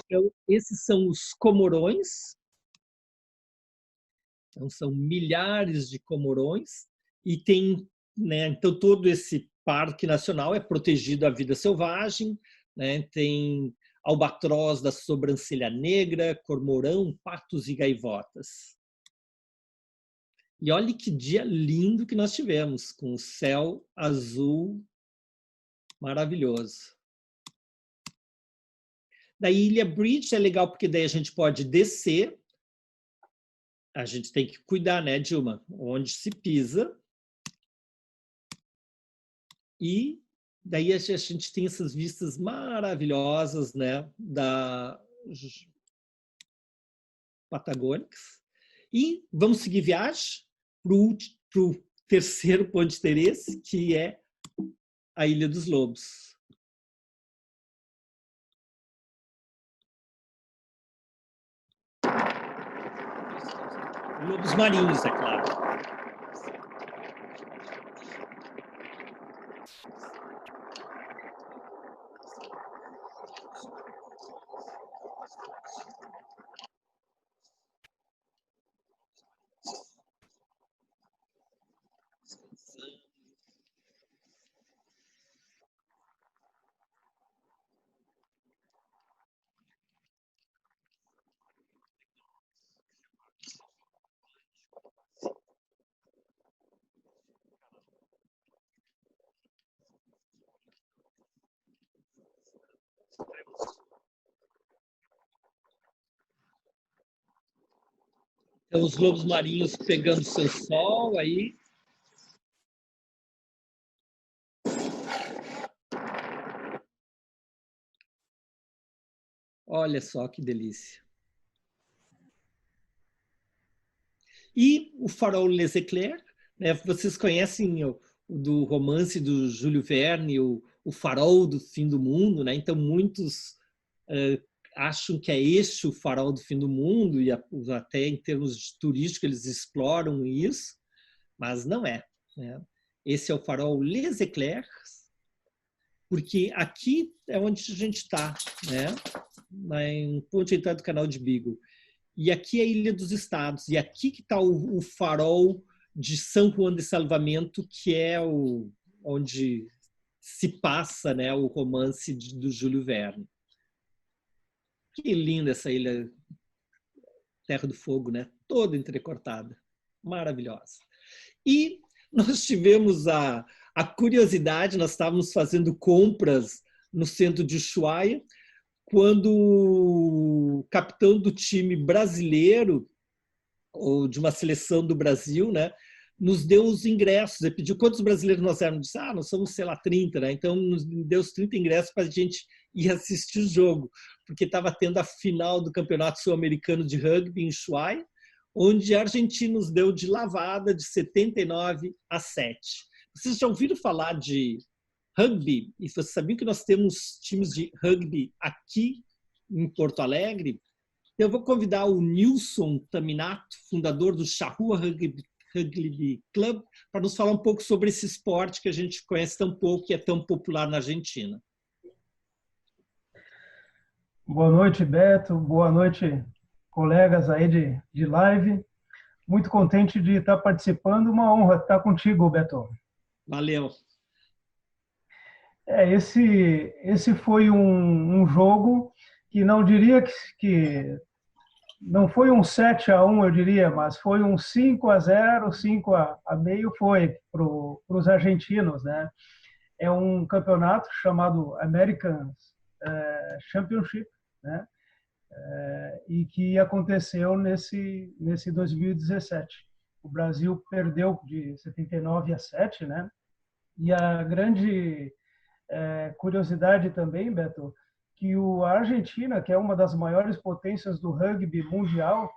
Então, esses são os comorões. Então, são milhares de comorões. E tem, né, então, todo esse parque nacional é protegido à vida selvagem. Né, tem albatroz da sobrancelha negra, cormorão, patos e gaivotas. E olha que dia lindo que nós tivemos, com o céu azul maravilhoso. Da Ilha Bridge é legal porque daí a gente pode descer. A gente tem que cuidar, né, Dilma? Onde se pisa. E daí a gente tem essas vistas maravilhosas, né, da Patagônicas. E vamos seguir viagem para o terceiro ponto de interesse, que é a Ilha dos Lobos. Lobos marinhos, é claro. Então, os lobos marinhos pegando seu sol aí. Olha só que delícia. E o farol Les Éclairs, né? Vocês conhecem do romance do Júlio Verne, o farol do fim do mundo, né? Então, muitos acham que é este o farol do fim do mundo, e até em termos turísticos eles exploram isso, mas não é, né? Esse é o farol Les Éclairs, porque aqui é onde a gente está, né? Em ponto de entrada do canal de Beagle. E aqui é a Ilha dos Estados, e aqui que está o farol de São Juan de Salvamento, que é onde se passa, né, o romance do Júlio Verne. Que linda essa ilha, Terra do Fogo, né? Toda entrecortada, maravilhosa. E nós tivemos a curiosidade, nós estávamos fazendo compras no centro de Ushuaia, quando o capitão do time brasileiro, ou de uma seleção do Brasil, né, nos deu os ingressos. Ele pediu quantos brasileiros nós éramos. Disse, nós somos, sei lá, 30, né? Então nos deu os 30 ingressos para a gente ir assistir o jogo, porque estava tendo a final do Campeonato Sul-Americano de Rugby em Ushuaia, onde a Argentina nos deu de lavada de 79-7. Vocês já ouviram falar de rugby? E vocês sabiam que nós temos times de rugby aqui em Porto Alegre? Eu vou convidar o Nilson Taminato, fundador do Charrua Rugby Club, para nos falar um pouco sobre esse esporte que a gente conhece tão pouco e é tão popular na Argentina. Boa noite, Beto. Boa noite, colegas aí de live. Muito contente de estar participando. Uma honra estar contigo, Beto. Valeu. Esse foi um jogo que não diria que não foi um 7-1, eu diria, mas foi um 5-0, 5-0 foi para os argentinos, né? É um campeonato chamado American Championship, né? E que aconteceu nesse 2017. O Brasil perdeu de 79-7, né? E a grande curiosidade também, Beto, que a Argentina, que é uma das maiores potências do rugby mundial,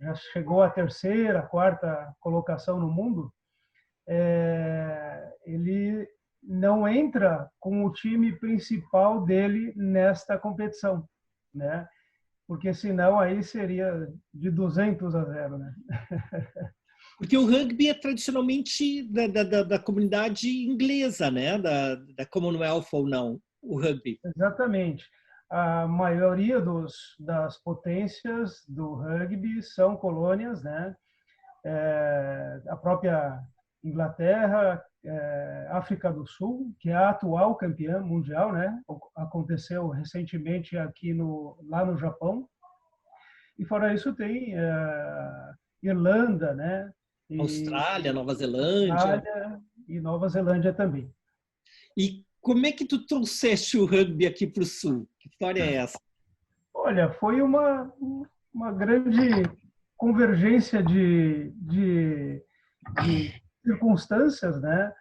já chegou à terceira, quarta colocação no mundo, ele não entra com o time principal dele nesta competição, né? Porque senão aí seria de 200-0, né? Porque o rugby é tradicionalmente da comunidade inglesa, né? Da Commonwealth ou não, o rugby. Exatamente. A maioria das potências do rugby são colônias, né? A própria Inglaterra, África do Sul, que é a atual campeã mundial, né? Aconteceu recentemente aqui lá no Japão. E fora isso tem Irlanda, né? Austrália, Nova Zelândia. Austrália e Nova Zelândia também. E como é que tu trouxeste o rugby aqui para o Sul? Que história é essa? Olha, foi uma grande convergência de circunstâncias, né?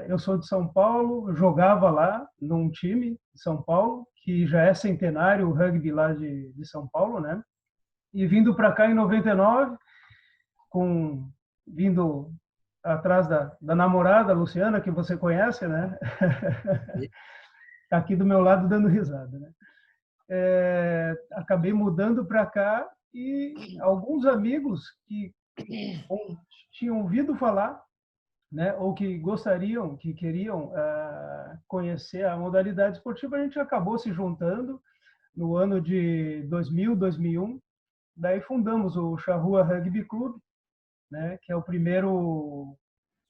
Eu sou de São Paulo, jogava lá num time de São Paulo, que já é centenário o rugby lá de São Paulo, né? E vindo para cá em 99, vindo atrás da namorada, Luciana, que você conhece, né? Tá aqui do meu lado dando risada, né? Acabei mudando para cá e alguns amigos que tinham ouvido falar, né, ou que queriam conhecer a modalidade esportiva, a gente acabou se juntando no ano de 2000, 2001. Daí fundamos o Charrua Rugby Club, né, que é o primeiro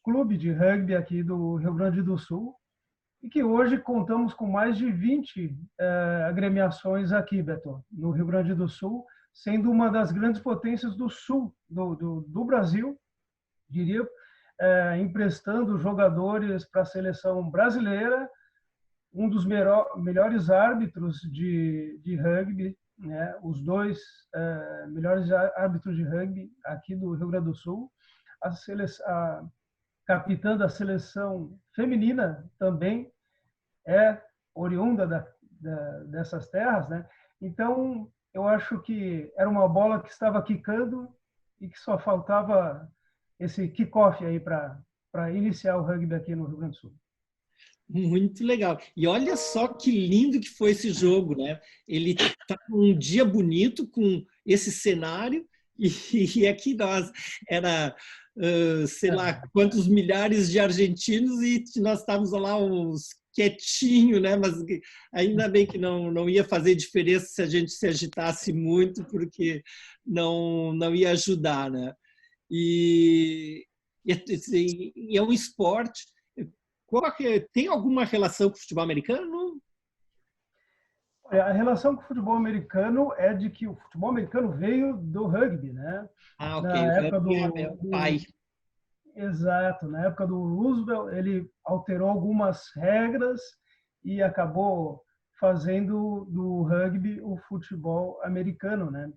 clube de rugby aqui do Rio Grande do Sul, e que hoje contamos com mais de 20 agremiações aqui, Beto, no Rio Grande do Sul, sendo uma das grandes potências do sul do Brasil, diria, emprestando jogadores para a seleção brasileira, um dos melhores árbitros de rugby, né, os dois melhores árbitros de rugby aqui do Rio Grande do Sul, a capitã da seleção feminina também é oriunda dessas terras, né? Então, eu acho que era uma bola que estava quicando e que só faltava esse kickoff aí para iniciar o rugby aqui no Rio Grande do Sul. Muito legal. E olha só que lindo que foi esse jogo, né? Ele tá um dia bonito com esse cenário e aqui nós era sei lá quantos milhares de argentinos e nós estávamos lá uns quietinho, né? Mas ainda bem que não ia fazer diferença se a gente se agitasse muito, porque não ia ajudar, né? E é um esporte. Tem alguma relação com o futebol americano? A relação com o futebol americano é de que o futebol americano veio do rugby, né? Ok. Na época do pai. Exato. Na época do Roosevelt, ele alterou algumas regras e acabou fazendo do rugby o futebol americano, né?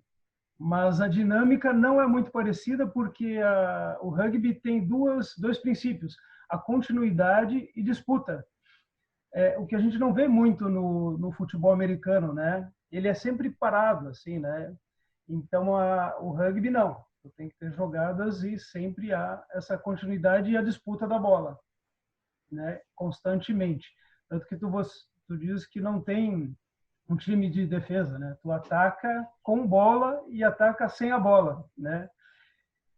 Mas a dinâmica não é muito parecida porque o rugby tem dois princípios: a continuidade e disputa. O que a gente não vê muito no futebol americano, né? Ele é sempre parado, assim, né? Então, o rugby não. Tem que ter jogadas e sempre há essa continuidade e a disputa da bola, né? Constantemente. Tanto que tu diz que não tem um time de defesa, né? Tu ataca com bola e ataca sem a bola, né?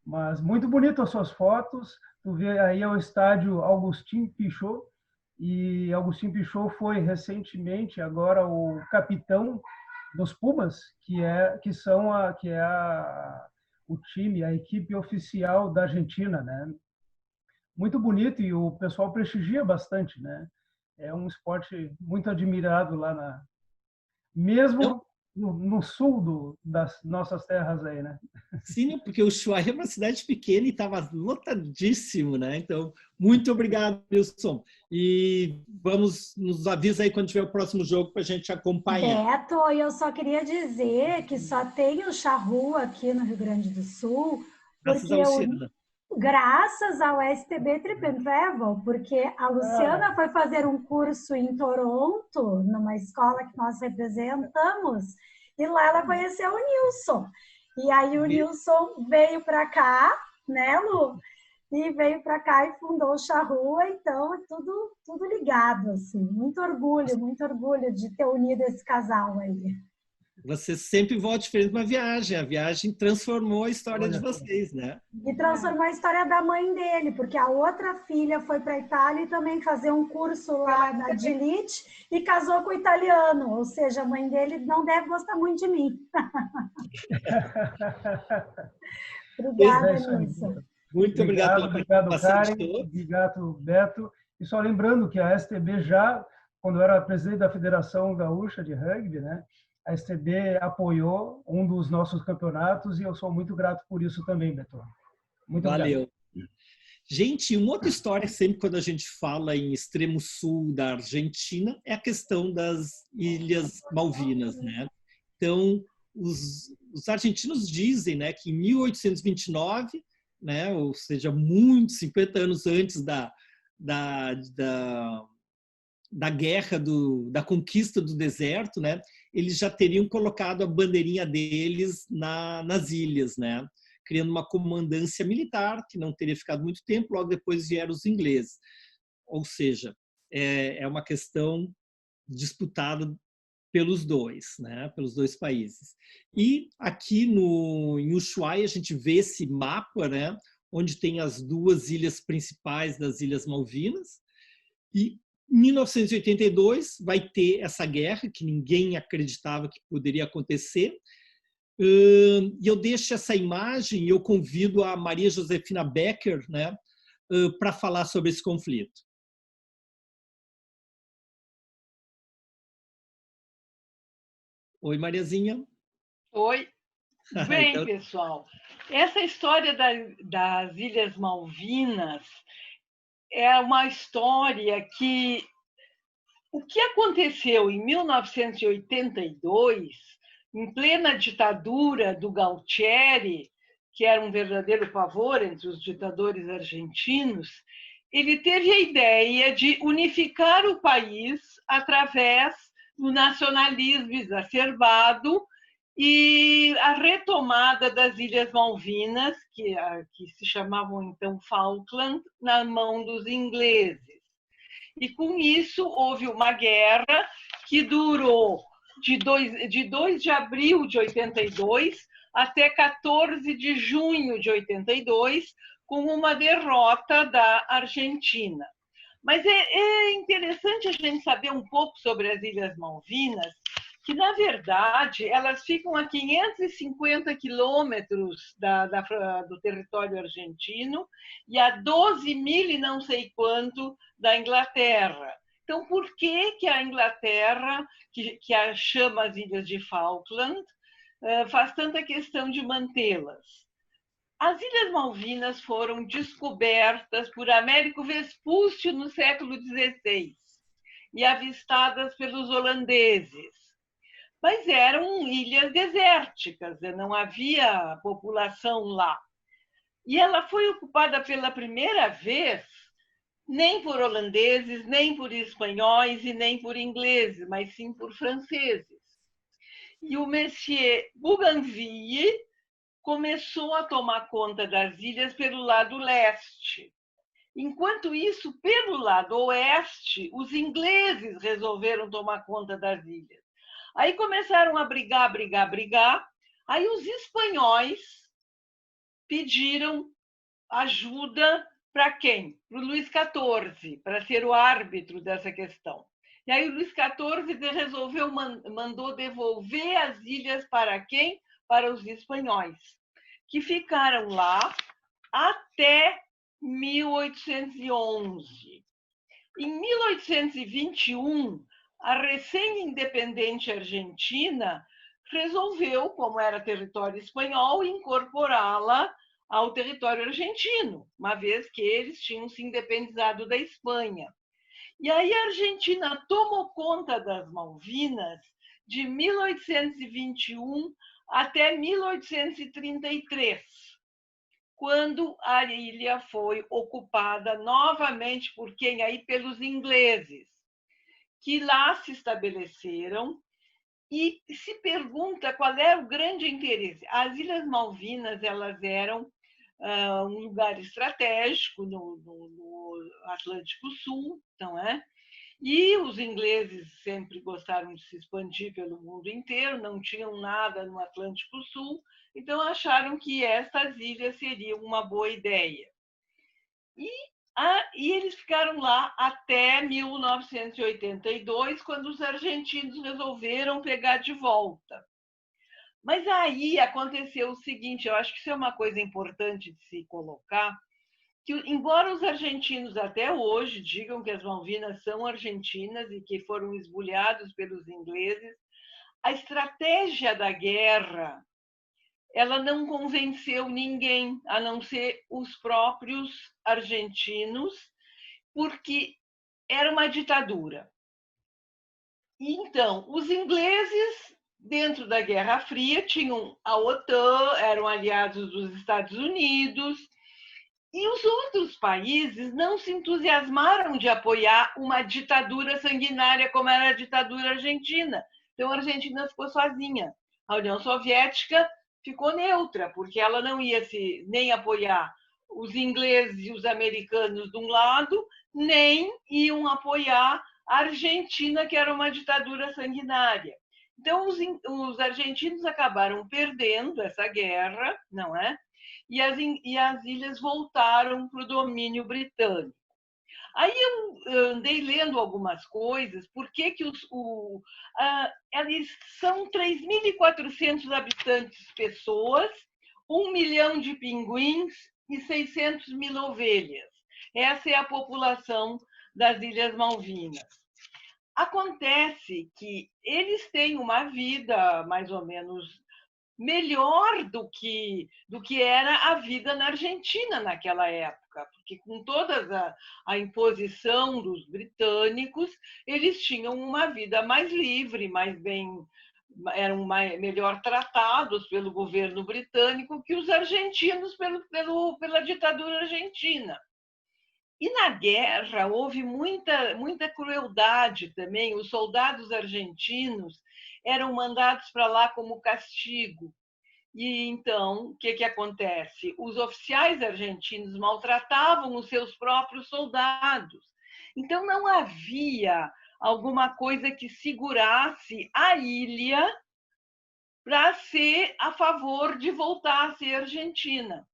Mas muito bonito as suas fotos. Tu vê aí o estádio Augustin Pichot, e Augustin Pichot foi recentemente agora o capitão dos Pumas, que é o time, a equipe oficial da Argentina, né? Muito bonito e o pessoal prestigia bastante, né? É um esporte muito admirado lá mesmo no sul das nossas terras aí, né? Sim, porque o Ushuaia é uma cidade pequena e estava lotadíssimo, né? Então, muito obrigado, Wilson. E nos avisa aí quando tiver o próximo jogo para a gente acompanhar. Beto, eu só queria dizer que só tem o Charrua aqui no Rio Grande do Sul, graças ao STB Trip and Travel, porque a Luciana foi fazer um curso em Toronto, numa escola que nós representamos, e lá ela conheceu o Nilson. E aí o Nilson veio para cá, né, Lu? E veio para cá e fundou o Charrua, então é tudo ligado, assim. Muito orgulho de ter unido esse casal aí. Você sempre volta diferente de uma viagem. A viagem transformou a história de vocês, né? E transformou a história da mãe dele, porque a outra filha foi para a Itália e também fazer um curso lá na Gillette e casou com o italiano. Ou seja, a mãe dele não deve gostar muito de mim. Obrigada, Nilson. Muito obrigado pela Obrigado, participação de Karen. todos. Obrigado, Beto. E só lembrando que a STB já, quando eu era presidente da Federação Gaúcha de Rugby, né, a STB apoiou um dos nossos campeonatos e eu sou muito grato por isso também, Beto. Muito Valeu. obrigado. Gente, uma outra história, sempre quando a gente fala em extremo sul da Argentina, é a questão das Ilhas Malvinas, né? Então, os argentinos dizem, né, que em 1829, né, ou seja, 50 anos antes da guerra, da conquista do deserto, né, eles já teriam colocado a bandeirinha deles nas ilhas, né? Criando uma comandância militar, que não teria ficado muito tempo, logo depois vieram os ingleses. Ou seja, é uma questão disputada pelos dois, né? Pelos dois países. E aqui em Ushuaia a gente vê esse mapa, né? Onde tem as duas ilhas principais das Ilhas Malvinas. E em 1982 vai ter essa guerra que ninguém acreditava que poderia acontecer. E eu deixo essa imagem e eu convido a Maria Josefina Becker, né, para falar sobre esse conflito. Oi, Mariazinha. Oi. Bem, Então... pessoal, essa história das Ilhas Malvinas é uma história que... O que aconteceu em 1982, em plena ditadura do Galtieri, que era um verdadeiro pavor entre os ditadores argentinos, ele teve a ideia de unificar o país através do nacionalismo exacerbado e a retomada das Ilhas Malvinas, que se chamavam então Falkland, na mão dos ingleses. E, com isso, houve uma guerra que durou de 2 de abril de 82 até 14 de junho de 82, com uma derrota da Argentina. Mas é interessante a gente saber um pouco sobre as Ilhas Malvinas, que, na verdade, elas ficam a 550 quilômetros do território argentino e a 12 mil e não sei quanto da Inglaterra. Então, por que a Inglaterra, que chama as Ilhas de Falkland, faz tanta questão de mantê-las? As Ilhas Malvinas foram descobertas por Américo Vespúcio no século XVI e avistadas pelos holandeses. Mas eram ilhas desérticas, não havia população lá. E ela foi ocupada pela primeira vez nem por holandeses, nem por espanhóis e nem por ingleses, mas sim por franceses. E o Monsieur Bougainville começou a tomar conta das ilhas pelo lado leste. Enquanto isso, pelo lado oeste, os ingleses resolveram tomar conta das ilhas. Aí começaram a brigar. Aí os espanhóis pediram ajuda para quem? Para o Luís XIV, para ser o árbitro dessa questão. E aí o Luís XIV mandou devolver as ilhas para quem? Para os espanhóis, que ficaram lá até 1811. Em 1821, a recém-independente Argentina resolveu, como era território espanhol, incorporá-la ao território argentino, uma vez que eles tinham se independizado da Espanha. E aí a Argentina tomou conta das Malvinas de 1821 até 1833, quando a ilha foi ocupada novamente por quem? Aí pelos ingleses, que lá se estabeleceram. E se pergunta qual é o grande interesse. As Ilhas Malvinas, elas eram um lugar estratégico no Atlântico Sul, não é? E os ingleses sempre gostaram de se expandir pelo mundo inteiro, não tinham nada no Atlântico Sul, então acharam que estas ilhas seriam uma boa ideia. E eles ficaram lá até 1982, quando os argentinos resolveram pegar de volta. Mas aí aconteceu o seguinte, eu acho que isso é uma coisa importante de se colocar, que embora os argentinos até hoje digam que as Malvinas são argentinas e que foram esbulhados pelos ingleses, a estratégia da guerra ela não convenceu ninguém, a não ser os próprios argentinos, porque era uma ditadura. Então, os ingleses, dentro da Guerra Fria, tinham a OTAN, eram aliados dos Estados Unidos, e os outros países não se entusiasmaram de apoiar uma ditadura sanguinária como era a ditadura argentina. Então, a Argentina ficou sozinha. A União Soviética ficou neutra, porque ela não ia nem apoiar os ingleses e os americanos de um lado, nem iam apoiar a Argentina, que era uma ditadura sanguinária. Então, os argentinos acabaram perdendo essa guerra, não é? E as ilhas voltaram para o domínio britânico. Aí eu andei lendo algumas coisas, por que eles são 3.400 habitantes pessoas, 1 milhão de pinguins e 600 mil ovelhas. Essa é a população das Ilhas Malvinas. Acontece que eles têm uma vida mais ou menos melhor do que era a vida na Argentina naquela época, porque com toda a imposição dos britânicos, eles tinham uma vida mais livre, eram melhor tratados pelo governo britânico que os argentinos pela ditadura argentina. E na guerra houve muita crueldade também. Os soldados argentinos eram mandados para lá como castigo. E então, o que acontece? Os oficiais argentinos maltratavam os seus próprios soldados. Então, não havia alguma coisa que segurasse a ilha para ser a favor de voltar a ser Argentina.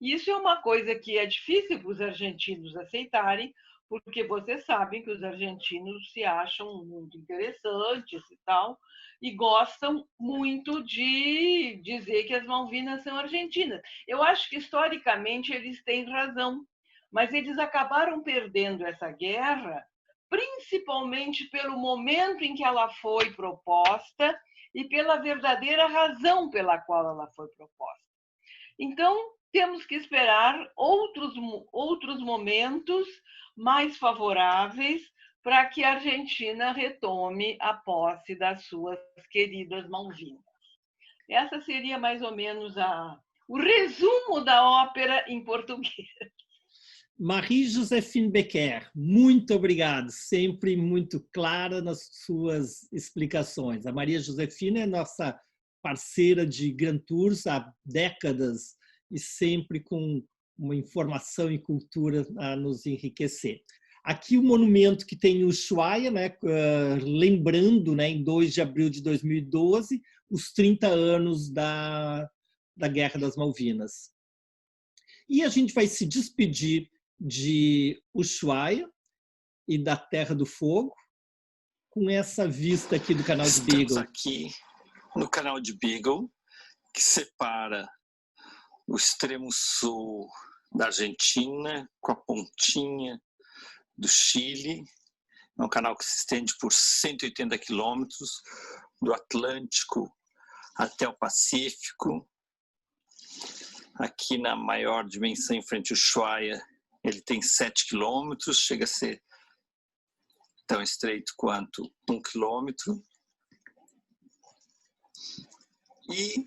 Isso é uma coisa que é difícil para os argentinos aceitarem, porque vocês sabem que os argentinos se acham muito interessantes e tal, e gostam muito de dizer que as Malvinas são argentinas. Eu acho que, historicamente, eles têm razão, mas eles acabaram perdendo essa guerra, principalmente pelo momento em que ela foi proposta e pela verdadeira razão pela qual ela foi proposta. Então, temos que esperar outros momentos mais favoráveis para que a Argentina retome a posse das suas queridas Malvinas. Essa seria mais ou menos o resumo da ópera em português. Marie-Joséphine Becker, muito obrigado, sempre muito clara nas suas explicações. A Maria Josefina é nossa parceira de Grand Tours há décadas e sempre com uma informação e cultura a nos enriquecer. Aqui o monumento que tem o Ushuaia, né, lembrando, né, em 2 de abril de 2012, os 30 anos da Guerra das Malvinas. E a gente vai se despedir de Ushuaia e da Terra do Fogo com essa vista aqui do canal de Beagle. Estamos aqui no canal de Beagle, que separa o extremo sul da Argentina com a pontinha do Chile. É um canal que se estende por 180 quilômetros, do Atlântico até o Pacífico. Aqui na maior dimensão, em frente ao Ushuaia, ele tem 7 quilômetros, chega a ser tão estreito quanto 1 quilômetro. E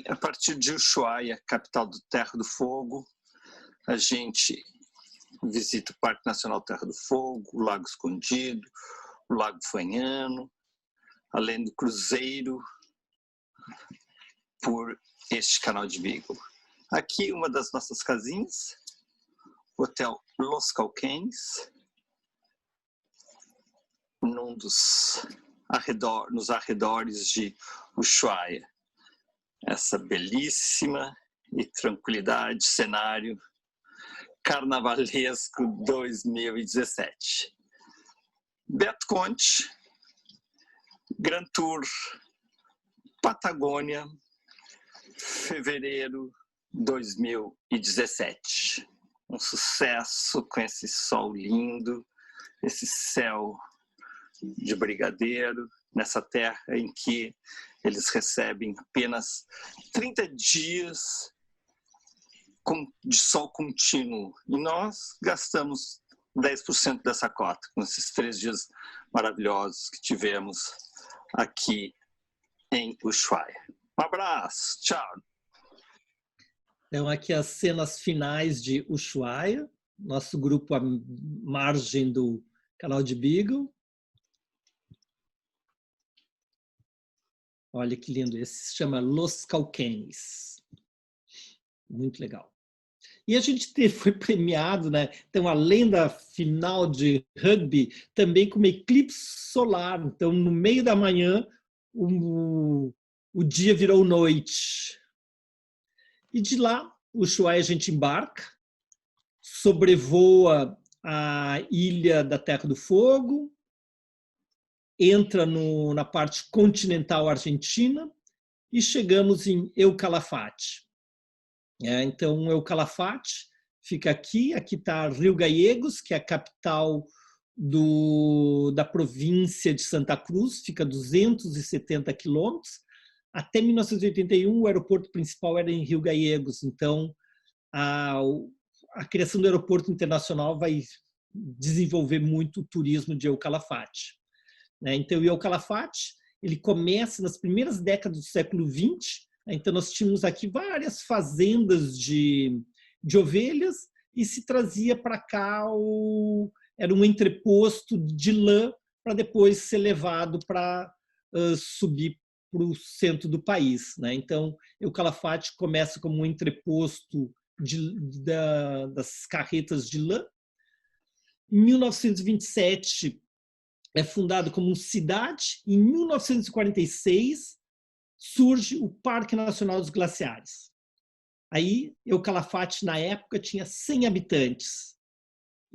a partir de Ushuaia, capital do Terra do Fogo, a gente visita o Parque Nacional Terra do Fogo, o Lago Escondido, o Lago Fuenhano, além do cruzeiro por este canal de Beagle. Aqui uma das nossas casinhas, o Hotel Los Cauquenes, nos arredores de Ushuaia. Essa belíssima e tranquilidade, cenário carnavalesco 2017. Beto Conte, Grand Tour Patagônia, fevereiro 2017. Um sucesso com esse sol lindo, esse céu de brigadeiro, nessa terra em que eles recebem apenas 30 dias de sol contínuo. E nós gastamos 10% dessa cota, nesses 3 dias maravilhosos que tivemos aqui em Ushuaia. Um abraço, tchau. Então, aqui as cenas finais de Ushuaia, nosso grupo à margem do canal de Beagle. Olha que lindo, esse se chama Los Cauquenes. Muito legal. E a gente foi premiado, né? Então, além da final de rugby, também com uma eclipse solar. Então, no meio da manhã, o dia virou noite. E de lá, o Ushuaia, a gente embarca, sobrevoa a ilha da Terra do Fogo, entra na parte continental argentina e chegamos em El Calafate. Então, El Calafate fica aqui está Rio Gallegos, que é a capital da província de Santa Cruz, fica a 270 quilômetros. Até 1981, o aeroporto principal era em Rio Gallegos, então a criação do aeroporto internacional vai desenvolver muito o turismo de El Calafate. Então, o El Calafate, ele começa nas primeiras décadas do século XX. Então, nós tínhamos aqui várias fazendas de ovelhas e se trazia para cá, era um entreposto de lã para depois ser levado para subir para o centro do país. Então, o Calafate começa como um entreposto das carretas de lã. Em 1927, é fundado como uma cidade. Em 1946, surge o Parque Nacional dos Glaciares. Aí, El Calafate, na época, tinha 100 habitantes.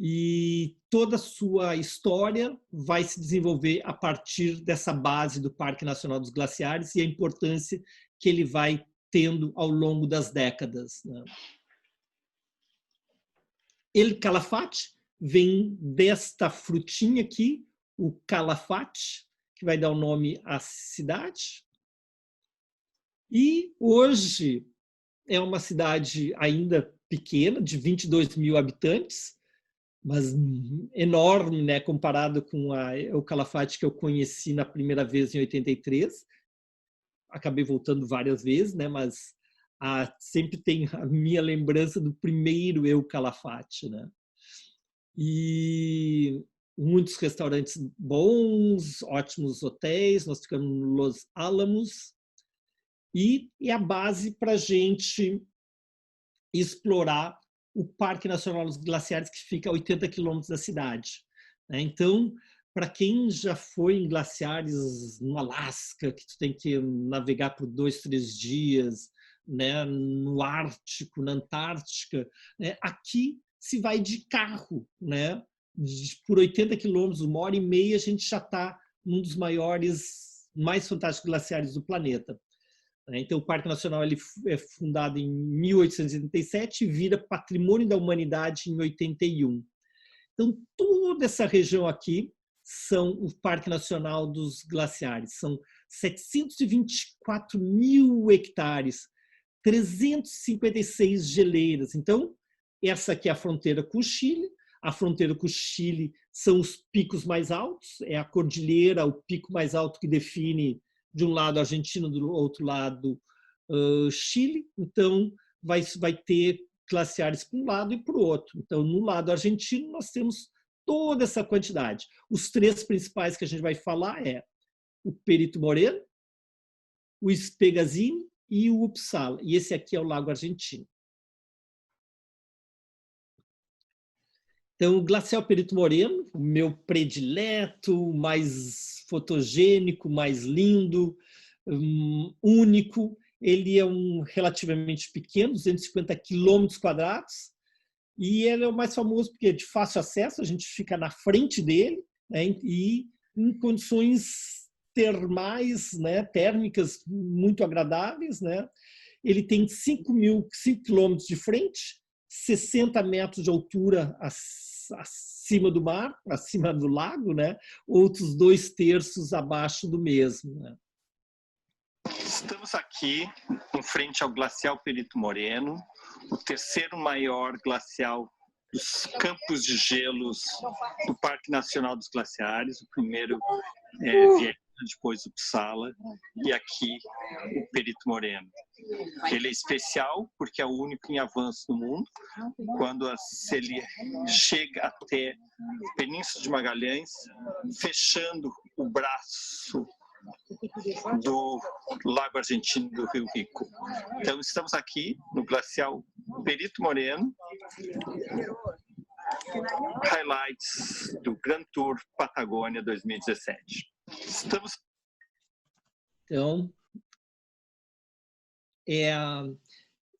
E toda a sua história vai se desenvolver a partir dessa base do Parque Nacional dos Glaciares e a importância que ele vai tendo ao longo das décadas. El Calafate vem desta frutinha aqui, o Calafate, que vai dar o nome à cidade. E hoje é uma cidade ainda pequena, de 22 mil habitantes, mas enorme, né, comparado com o Calafate que eu conheci na primeira vez em 83. Acabei voltando várias vezes, né, mas sempre tem a minha lembrança do primeiro El Calafate, né? E muitos restaurantes bons, ótimos hotéis. Nós ficamos no Los Álamos e é a base para a gente explorar o Parque Nacional dos Glaciares, que fica a 80 quilômetros da cidade. Então, para quem já foi em glaciares no Alasca, que tu tem que navegar por 2, 3 dias, né, no Ártico, na Antártica, né, aqui se vai de carro, né, por 80 quilômetros, 1h30, a gente já está num dos mais fantásticos glaciares do planeta. Então, o Parque Nacional ele é fundado em 1887 e vira Patrimônio da Humanidade em 81. Então, toda essa região aqui são o Parque Nacional dos Glaciares. São 724 mil hectares, 356 geleiras. Então, essa aqui é a fronteira com o Chile. A fronteira com o Chile são os picos mais altos, é a cordilheira, o pico mais alto que define de um lado a Argentina, do outro lado Chile. Então, vai ter glaciares para um lado e para o outro. Então, no lado argentino, nós temos toda essa quantidade. Os 3 principais que a gente vai falar é o Perito Moreno, o Espegazzini e o Uppsala. E esse aqui é o Lago Argentino. Então, o Glacial Perito Moreno, o meu predileto, mais fotogênico, mais lindo, único. Ele é relativamente pequeno, 250 quilômetros quadrados, e ele é o mais famoso porque é de fácil acesso, a gente fica na frente dele, né, e em condições termais, né, térmicas muito agradáveis, né? Ele tem 5 quilômetros de frente, 60 metros de altura acima do mar, acima do lago, né? Outros 2/3 abaixo do mesmo, né? Estamos aqui em frente ao Glacial Perito Moreno, o terceiro maior glacial dos campos de gelos do Parque Nacional dos Glaciares. O primeiro é Viena, depois Uppsala, e aqui o Perito Moreno. Ele é especial porque é o único em avanço no mundo. Quando ele chega até a Península de Magalhães, fechando o braço do Lago Argentino do Rio Rico. Então, estamos aqui no Glacial Perito Moreno. Highlights do Grand Tour Patagônia 2017. Então,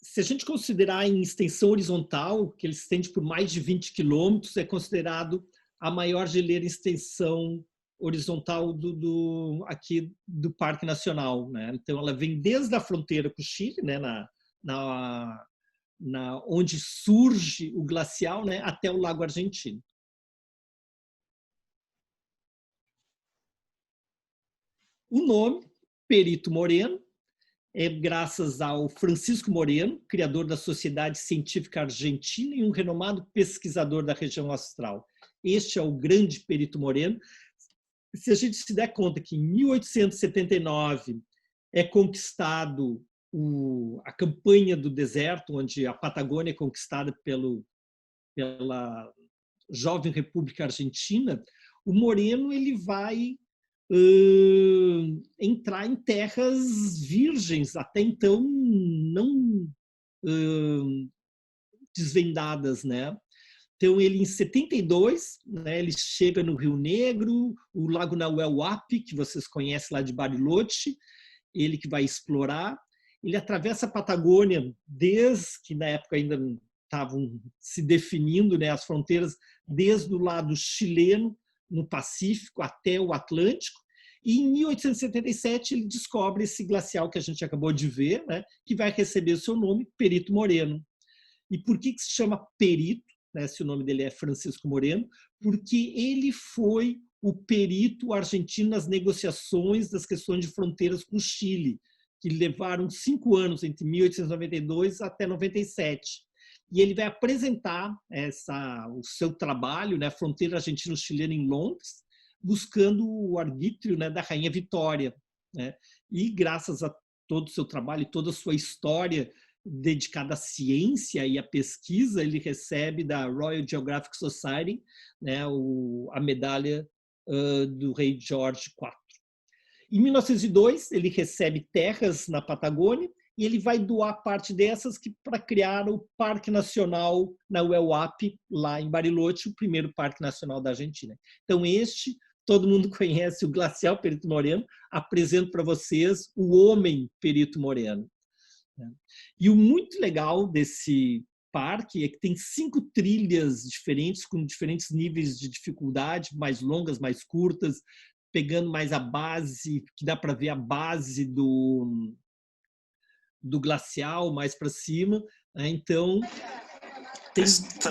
se a gente considerar em extensão horizontal, que ele se estende por mais de 20 quilômetros, é considerado a maior geleira em extensão horizontal aqui do Parque Nacional, né? Então, ela vem desde a fronteira com o Chile, né? Onde surge o glacial, né? Até o Lago Argentino. O nome, Perito Moreno, é graças ao Francisco Moreno, criador da Sociedade Científica Argentina e um renomado pesquisador da região austral. Este é o grande Perito Moreno. Se a gente se der conta que em 1879 é conquistado a campanha do deserto, onde a Patagônia é conquistada pela jovem República Argentina, o Moreno ele vai entrar em terras virgens, até então não desvendadas, né? Então, ele em 72, né, ele chega no Rio Negro, o Lago Nahuel-Huapi, que vocês conhecem lá de Bariloche, ele que vai explorar. Ele atravessa a Patagônia desde que na época ainda estavam se definindo, né, as fronteiras, desde o lado chileno, no Pacífico, até o Atlântico. E em 1877 ele descobre esse glacial que a gente acabou de ver, né, que vai receber o seu nome, Perito Moreno. E por que se chama Perito? Né, se o nome dele é Francisco Moreno, porque ele foi o perito argentino nas negociações das questões de fronteiras com o Chile, que levaram 5 anos, entre 1892 até 97. E ele vai apresentar o seu trabalho, né, a fronteira argentino-chilena em Londres, buscando o arbítrio, né, da Rainha Vitória. Né? E graças a todo o seu trabalho e toda a sua história dedicada à ciência e à pesquisa, ele recebe da Royal Geographic Society, né, a medalha do rei George IV. Em 1902, ele recebe terras na Patagônia e ele vai doar parte dessas para criar o Parque Nacional Nahuel-Huapi, lá em Bariloche, o primeiro Parque Nacional da Argentina. Então, todo mundo conhece o Glacial Perito Moreno, apresento para vocês o Homem Perito Moreno. E o muito legal desse parque é que tem 5 trilhas diferentes, com diferentes níveis de dificuldade, mais longas, mais curtas, pegando mais a base, que dá para ver a base do glacial mais para cima. Né? Então, tem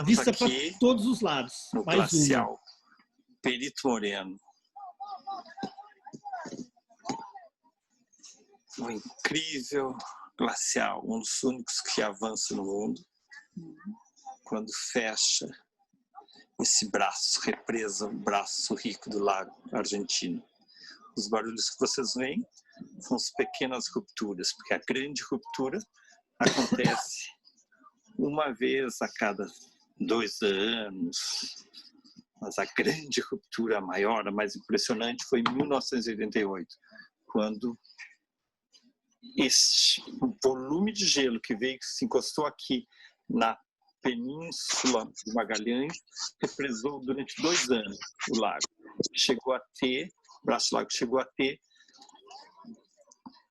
vista para todos os lados. No mais glacial uma. Perito Moreno. Um incrível glacial, um dos únicos que avança no mundo, quando fecha esse braço, represa o braço rico do lago argentino. Os barulhos que vocês veem são as pequenas rupturas, porque a grande ruptura acontece uma vez a cada 2 anos, mas a grande ruptura, a maior, a mais impressionante, foi em 1988, quando esse volume de gelo que veio, que se encostou aqui na Península de Magalhães, represou durante 2 anos o lago. O braço do lago chegou a ter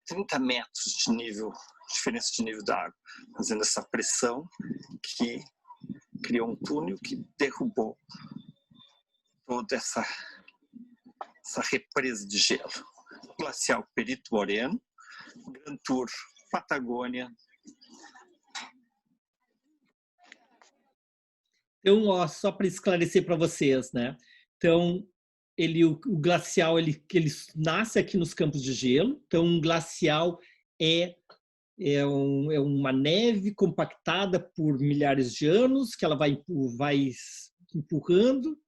30 metros de nível, diferença de nível da água, fazendo essa pressão que criou um túnel que derrubou toda essa represa de gelo. Glacial Perito Moreno, Grand Tour Patagônia. Então, ó, só para esclarecer para vocês, né? Então, o glacial ele nasce aqui nos campos de gelo. Então, um glacial é uma neve compactada por milhares de anos, que ela vai empurrando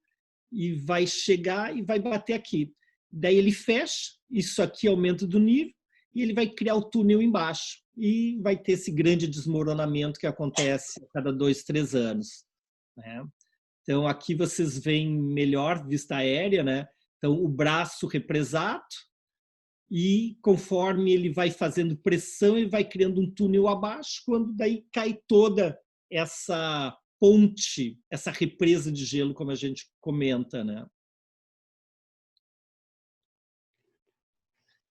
e vai chegar e vai bater aqui. Daí ele fecha, isso aqui aumenta do nível, e ele vai criar o túnel embaixo. E vai ter esse grande desmoronamento que acontece a cada 2, 3 anos. Né? Então, aqui vocês veem melhor vista aérea, né? Então, o braço represado, e conforme ele vai fazendo pressão, ele vai criando um túnel abaixo, quando daí cai toda essa ponte, essa represa de gelo, como a gente comenta, né?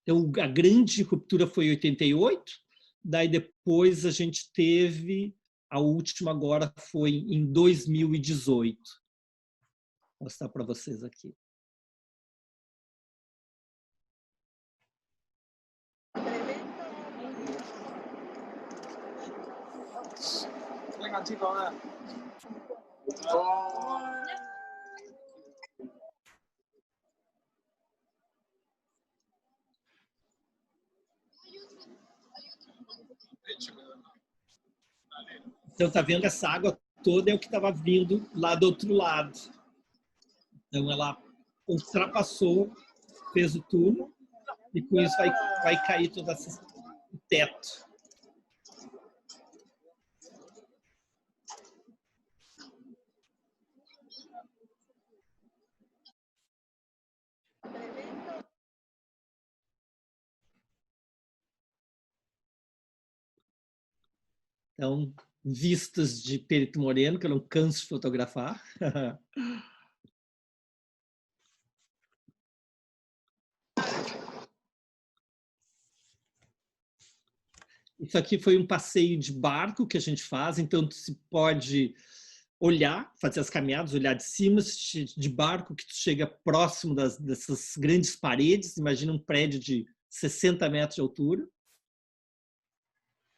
Então, a grande ruptura foi em 88, daí depois a gente teve, a última agora foi em 2018. Vou mostrar para vocês aqui. Então, tá vendo essa água toda é o que estava vindo lá do outro lado. Então, ela ultrapassou, fez o túnel, e com isso vai cair todo o teto. Então, vistas de Perito Moreno, que eu não canso de fotografar. Isso aqui foi um passeio de barco que a gente faz, então se pode olhar, fazer as caminhadas, olhar de cima, de barco, que tu chega próximo dessas grandes paredes, imagina um prédio de 60 metros de altura.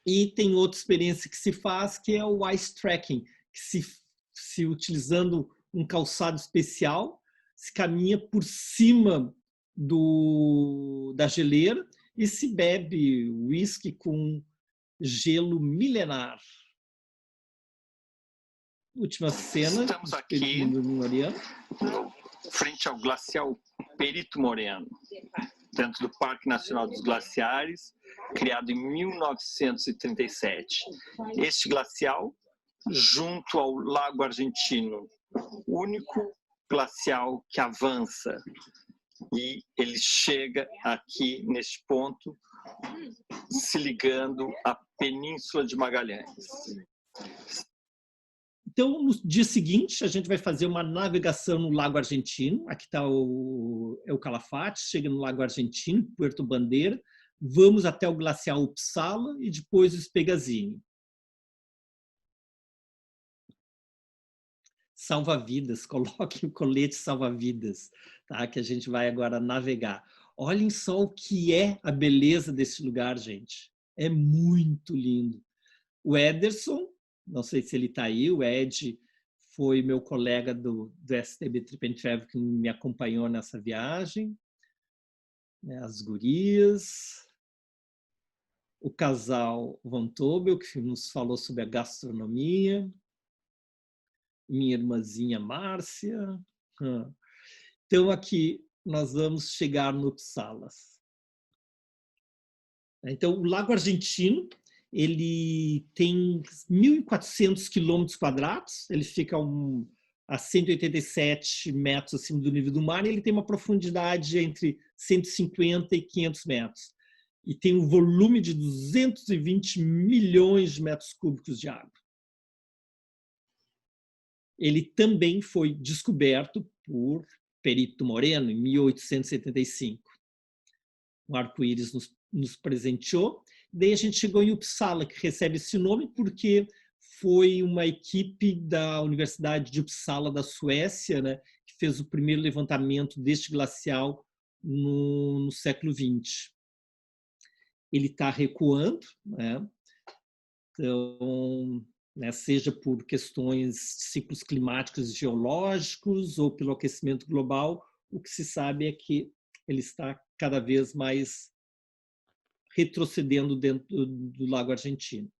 E tem outra experiência que se faz, que é o ice trekking, que se utilizando um calçado especial, se caminha por cima da geleira e se bebe whisky com gelo milenar. Última cena. Estamos aqui frente ao glacial Perito Moreno, dentro do Parque Nacional dos Glaciares, criado em 1937. Este glacial, junto ao Lago Argentino, único glacial que avança, e ele chega aqui neste ponto, se ligando à Península de Magalhães. Então, no dia seguinte, a gente vai fazer uma navegação no Lago Argentino. Aqui está o Calafate, chega no Lago Argentino, Puerto Bandeira. Vamos até o glacial Uppsala e depois o Spegazini. Salva-vidas, coloquem o colete salva-vidas, tá? Que a gente vai agora navegar. Olhem só o que é a beleza desse lugar, gente. É muito lindo. O Ederson, não sei se ele está aí, o Ed foi meu colega do STB Trip and Travel que me acompanhou nessa viagem. As gurias. O casal Van Tobel, que nos falou sobre a gastronomia. Minha irmãzinha Márcia. Então, aqui nós vamos chegar no Uppsala. Então, o Lago Argentino, ele tem 1.400 quilômetros quadrados, ele fica a 187 metros acima do nível do mar, e ele tem uma profundidade entre 150 e 500 metros. E tem um volume de 220 milhões de metros cúbicos de água. Ele também foi descoberto por Perito Moreno em 1875. O arco-íris nos presenteou. Daí a gente chegou em Uppsala, que recebe esse nome porque foi uma equipe da Universidade de Uppsala, da Suécia, né, que fez o primeiro levantamento deste glacial no século XX. Ele está recuando, né? Então, né, seja por questões de ciclos climáticos e geológicos ou pelo aquecimento global, o que se sabe é que ele está cada vez mais retrocedendo dentro do Lago Argentino.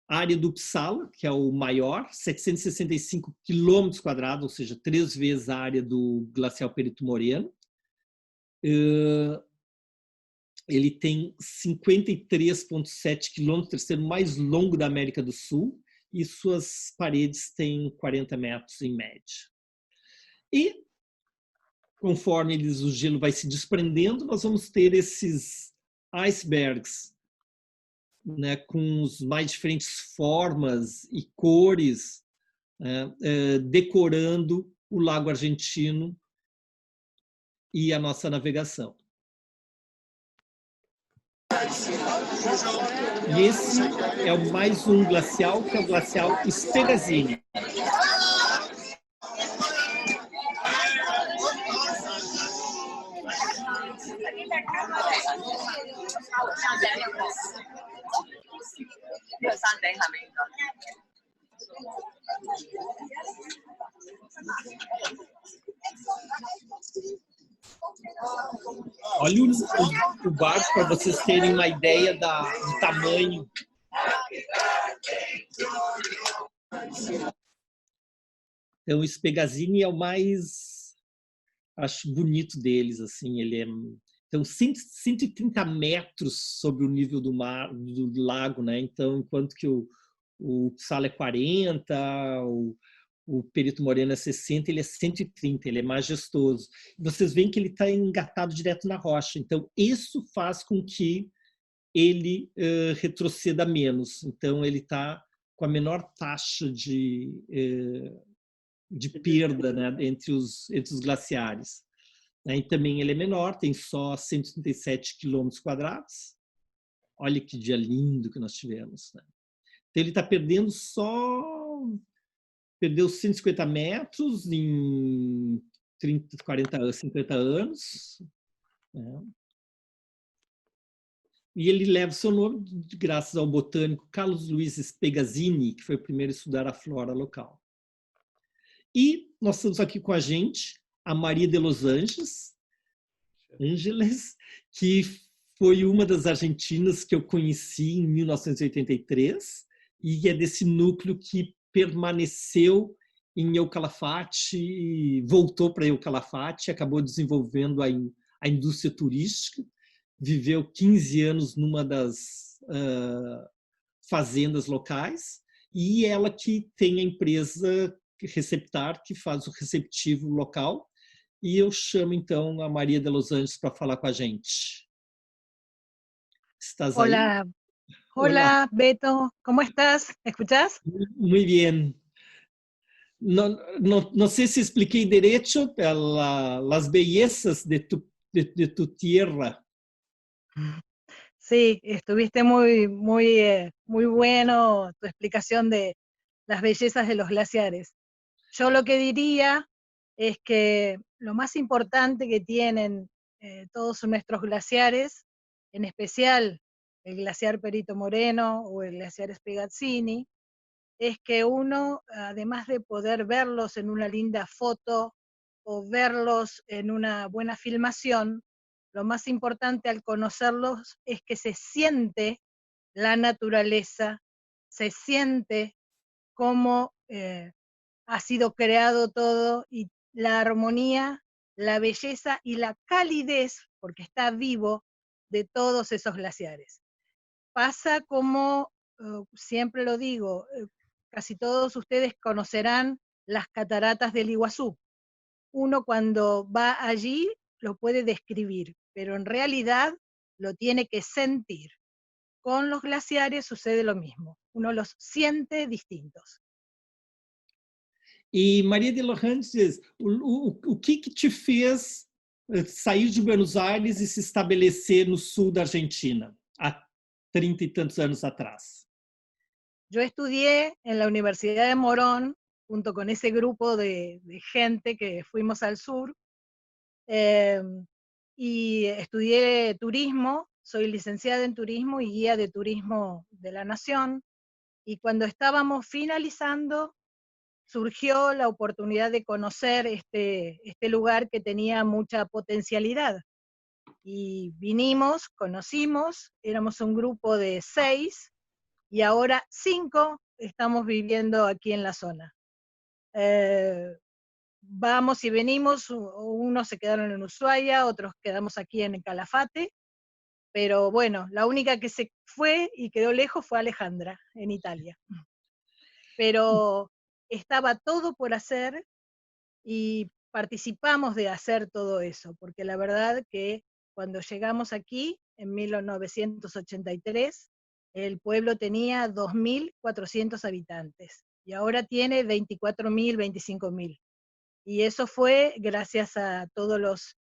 A área do Uppsala, que é o maior, 765 quilômetros quadrados, ou seja, 3 vezes a área do glacial Perito Moreno. Ele tem 53,7 quilômetros, terceiro mais longo da América do Sul, e suas paredes têm 40 metros em média. E, conforme o gelo vai se desprendendo, nós vamos ter esses icebergs, né, com as mais diferentes formas e cores, né, decorando o Lago Argentino e a nossa navegação. E esse é mais um glacial, que é o glacial Spegazzini. Olha o barco para vocês terem uma ideia do tamanho. Então, o Spegazzini é o mais, acho, bonito deles, assim. Ele é, então, 130 metros sobre o nível do mar, do lago, né? Então, enquanto que o Uppsala é 40, o Perito Moreno é 60, ele é 130, ele é majestoso. Vocês veem que ele está engatado direto na rocha. Então, isso faz com que ele retroceda menos. Então, ele está com a menor taxa de perda, né, entre os glaciares. E também ele é menor, tem só 137 quilômetros quadrados. Olha que dia lindo que nós tivemos, né? Então, ele está perdendo perdeu 150 metros em 30, 40, 50 anos. Né? E ele leva seu nome graças ao botânico Carlos Luiz Spegazzini, que foi o primeiro a estudar a flora local. E nós estamos aqui com a gente a Maria de Los Angeles, que foi uma das argentinas que eu conheci em 1983 e é desse núcleo que permaneceu em El Calafate, voltou para El Calafate, acabou desenvolvendo a indústria turística, viveu 15 anos numa das fazendas locais e ela que tem a empresa Receptar, que faz o receptivo local. E eu chamo, então, a Maria de Los Angeles para falar com a gente. ¿Estás Hola. ahí? Hola, Beto, ¿cómo estás? ¿Me escuchás? Muy bien. No sé si expliqué derecho las bellezas de tu tierra. Sí, estuviste muy bueno tu explicación de las bellezas de los glaciares. Yo lo que diría es que lo más importante que tienen todos nuestros glaciares, en especial el glaciar Perito Moreno o el glaciar Spegazzini, es que uno, además de poder verlos en una linda foto o verlos en una buena filmación, lo más importante al conocerlos es que se siente la naturaleza, se siente cómo ha sido creado todo y la armonía, la belleza y la calidez, porque está vivo, de todos esos glaciares. Pasa como, siempre lo digo, casi todos ustedes conocerán las cataratas del Iguazú. Uno cuando va allí lo puede describir, pero en realidad lo tiene que sentir. Con los glaciares sucede lo mismo, uno los siente distintos. E Maria de Los Angeles, o que te fez sair de Buenos Aires e se estabelecer no sul da Argentina, há 30 y tantos años atrás? Yo estudié en la Universidad de Morón, junto con ese grupo de gente que fuimos al sur. y estudié turismo, soy licenciada en turismo y guía de turismo de la Nación, y cuando estábamos finalizando, surgió la oportunidad de conocer este lugar que tenía mucha potencialidad. Y vinimos, conocimos, éramos un grupo de 6, y ahora 5 estamos viviendo aquí en la zona. Vamos y venimos, unos se quedaron en Ushuaia, otros quedamos aquí en Calafate, pero bueno, la única que se fue y quedó lejos fue Alejandra, en Italia. Pero estaba todo por hacer y participamos de hacer todo eso, porque la verdad que cuando llegamos aquí, en 1983, el pueblo tenía 2.400 habitantes, y ahora tiene 24.000, 25.000. Y eso fue gracias a todos los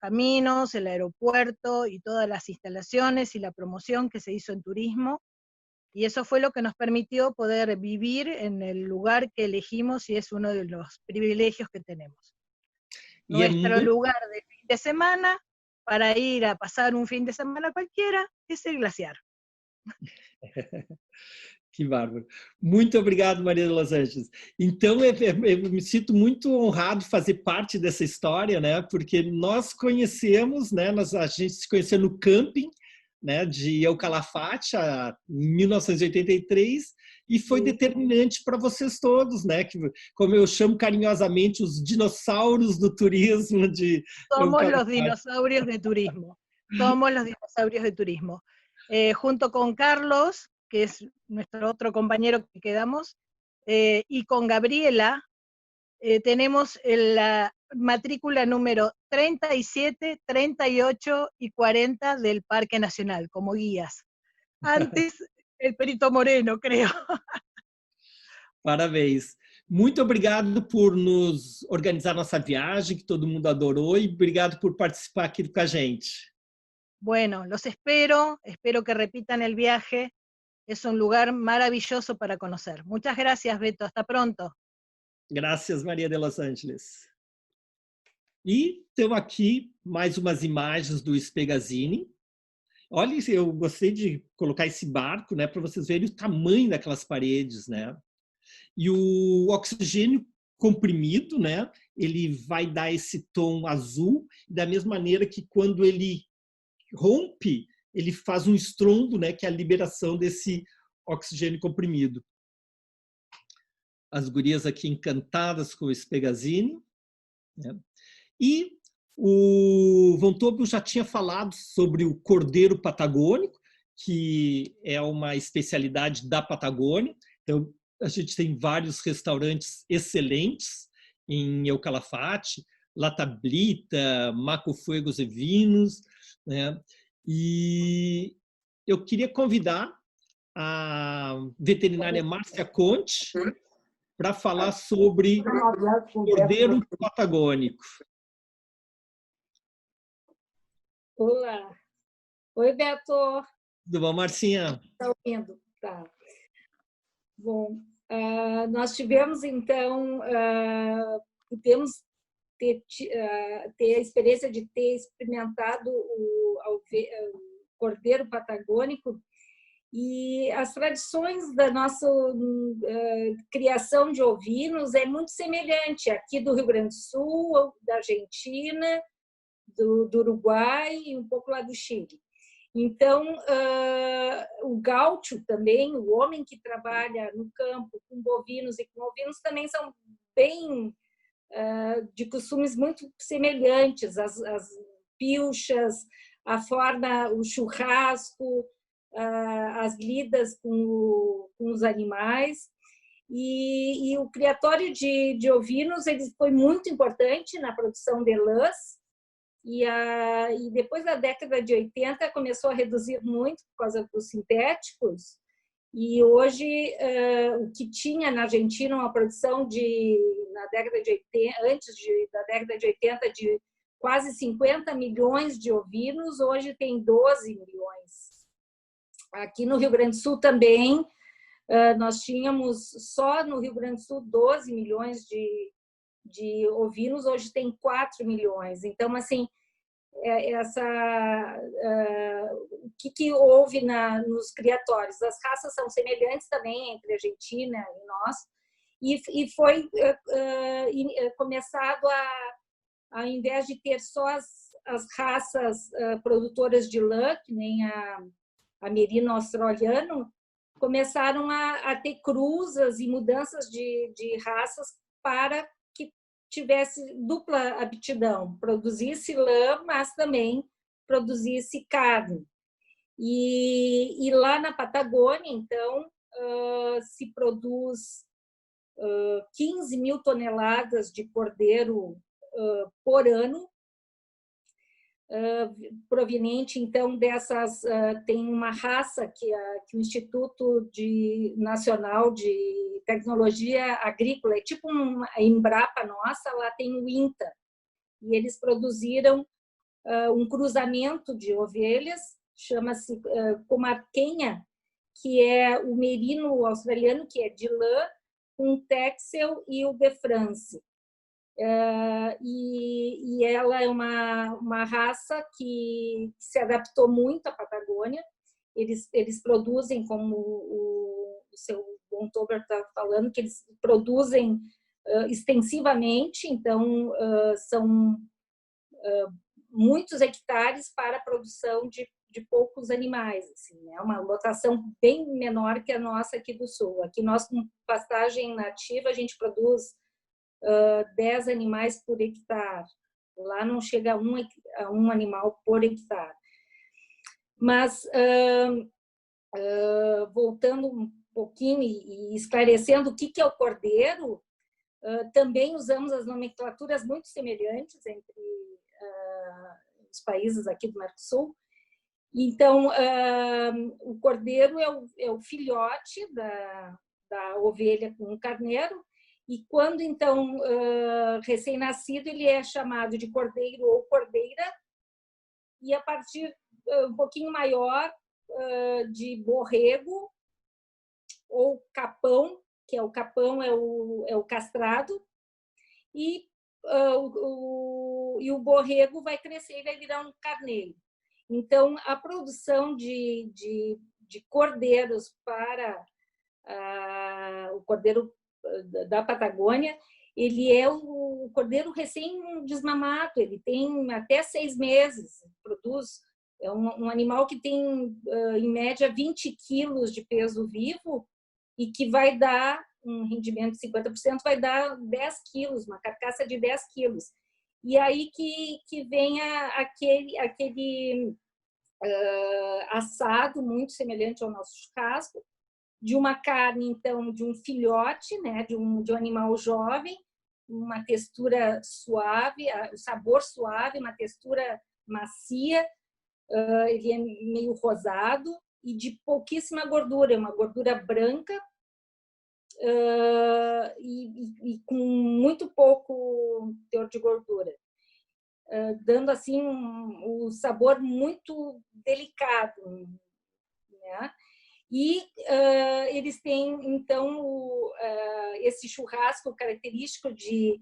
caminos, el aeropuerto y todas las instalaciones y la promoción que se hizo en turismo. Y eso fue lo que nos permitió poder vivir en el lugar que elegimos, y es uno de los privilegios que tenemos. Nuestro lugar de fin de semana, para ir a pasar un fin de semana cualquiera, es el glaciar. Que bárbaro. Muito obrigado, Maria de Los Angeles. Então, eu me sinto muito honrado de fazer parte dessa história, né? Porque nós conhecemos, né? A gente se conheceu no camping, né? De El Calafate, em 1983, e foi determinante para vocês todos, né? Que, como eu chamo carinhosamente, os dinossauros do turismo de Somos los dinosaurios de turismo. Somos los dinosaurios de turismo. Junto con Carlos, que es nuestro otro compañero que quedamos, y con Gabriela, tenemos la matrícula número 37, 38 y 40 del Parque Nacional, como guías. Antes, el Perito Moreno, creo. Parabéns. Muito obrigado por nos organizar nossa viagem, que todo mundo adorou, e obrigado por participar aqui com a gente. Bueno, los espero que repitan el viaje. Es un lugar maravilloso para conocer. Muchas gracias, Beto. Hasta pronto. Graças, Maria de Los Angeles. E temos aqui mais umas imagens do Spegazini. Olha, eu gostei de colocar esse barco, né, para vocês verem o tamanho daquelas paredes, né? E o oxigênio comprimido, né, ele vai dar esse tom azul, da mesma maneira que quando ele rompe, ele faz um estrondo, né, que é a liberação desse oxigênio comprimido. As gurias aqui encantadas com o Spegazini, né? E o Von Tobel já tinha falado sobre o cordeiro patagônico, que é uma especialidade da Patagônia. Então, a gente tem vários restaurantes excelentes em El Calafate, La Tablita, Maco Fuegos e Vinos, né? E eu queria convidar a veterinária Márcia Conte para falar sobre cordeiro patagônico. Olá. Oi, Beto. Tudo bom, Marcinha? Está ouvindo? Tá. Bom, nós tivemos, então, podemos ter a experiência de ter experimentado o cordeiro patagônico, e as tradições da nossa criação de ovinos é muito semelhante aqui do Rio Grande do Sul, da Argentina, do Uruguai e um pouco lá do Chile. Então, o gaúcho também, o homem que trabalha no campo com bovinos e com ovinos, também são bem de costumes muito semelhantes, as pilchas, a forma, o churrasco, as lidas com os animais. E o criatório de ovinos ele foi muito importante na produção de lãs, e depois da década de 80 começou a reduzir muito por causa dos sintéticos, e hoje o que tinha na Argentina uma produção na década de 80, da década de 80 de quase 50 milhões de ovinos, hoje tem 12 milhões. Aqui no Rio Grande do Sul também, nós tínhamos só no Rio Grande do Sul 12 milhões de ovinos, hoje tem 4 milhões. Então, assim, o que houve nos criatórios. As raças são semelhantes também entre a Argentina e nós, e foi começado ao invés de ter só as raças produtoras de lã, que nem a merino australiano, começaram a ter cruzas e mudanças de raças para que tivesse dupla aptidão, produzisse lã, mas também produzisse carne. E lá na Patagônia, então, se produz 15 mil toneladas de cordeiro por ano, proveniente, então, dessas... tem uma raça que o Instituto Nacional de Tecnologia Agrícola, é tipo uma Embrapa nossa, lá tem o INTA, e eles produziram um cruzamento de ovelhas, chama-se Comarquenha, que é o merino australiano, que é de lã, com o Texel e o de France. E ela é uma raça que se adaptou muito à Patagônia. Eles produzem, como o seu Von Tobler está falando, que eles produzem extensivamente, então são muitos hectares para a produção de poucos animais, assim, né? Uma lotação bem menor que a nossa aqui do sul. Aqui nós, com pastagem nativa, a gente produz 10 animais por hectare. Lá não chega a um animal por hectare. Mas, voltando um pouquinho e esclarecendo o que é o cordeiro, também usamos as nomenclaturas muito semelhantes entre os países aqui do Mercosul. Então, o cordeiro é o filhote da ovelha com o carneiro, e quando, então, recém-nascido, ele é chamado de cordeiro ou cordeira, e a partir um pouquinho maior de borrego ou capão, que é o capão é o castrado, e o borrego vai crescer e vai virar um carneiro. Então, a produção de cordeiros para o cordeiro da Patagônia, ele é o cordeiro recém-desmamado, ele tem até 6 meses, produz, é um animal que tem, em média, 20 quilos de peso vivo e que vai dar um rendimento de 50%, vai dar 10 quilos, uma carcaça de 10 quilos. E aí que vem aquele assado muito semelhante ao nosso churrasco, de uma carne, então, de um filhote, né, de um animal jovem, uma textura suave, o sabor suave, uma textura macia, ele é meio rosado e de pouquíssima gordura, uma gordura branca e com muito pouco teor de gordura, dando assim um sabor muito delicado, né? E eles têm, então, esse churrasco característico de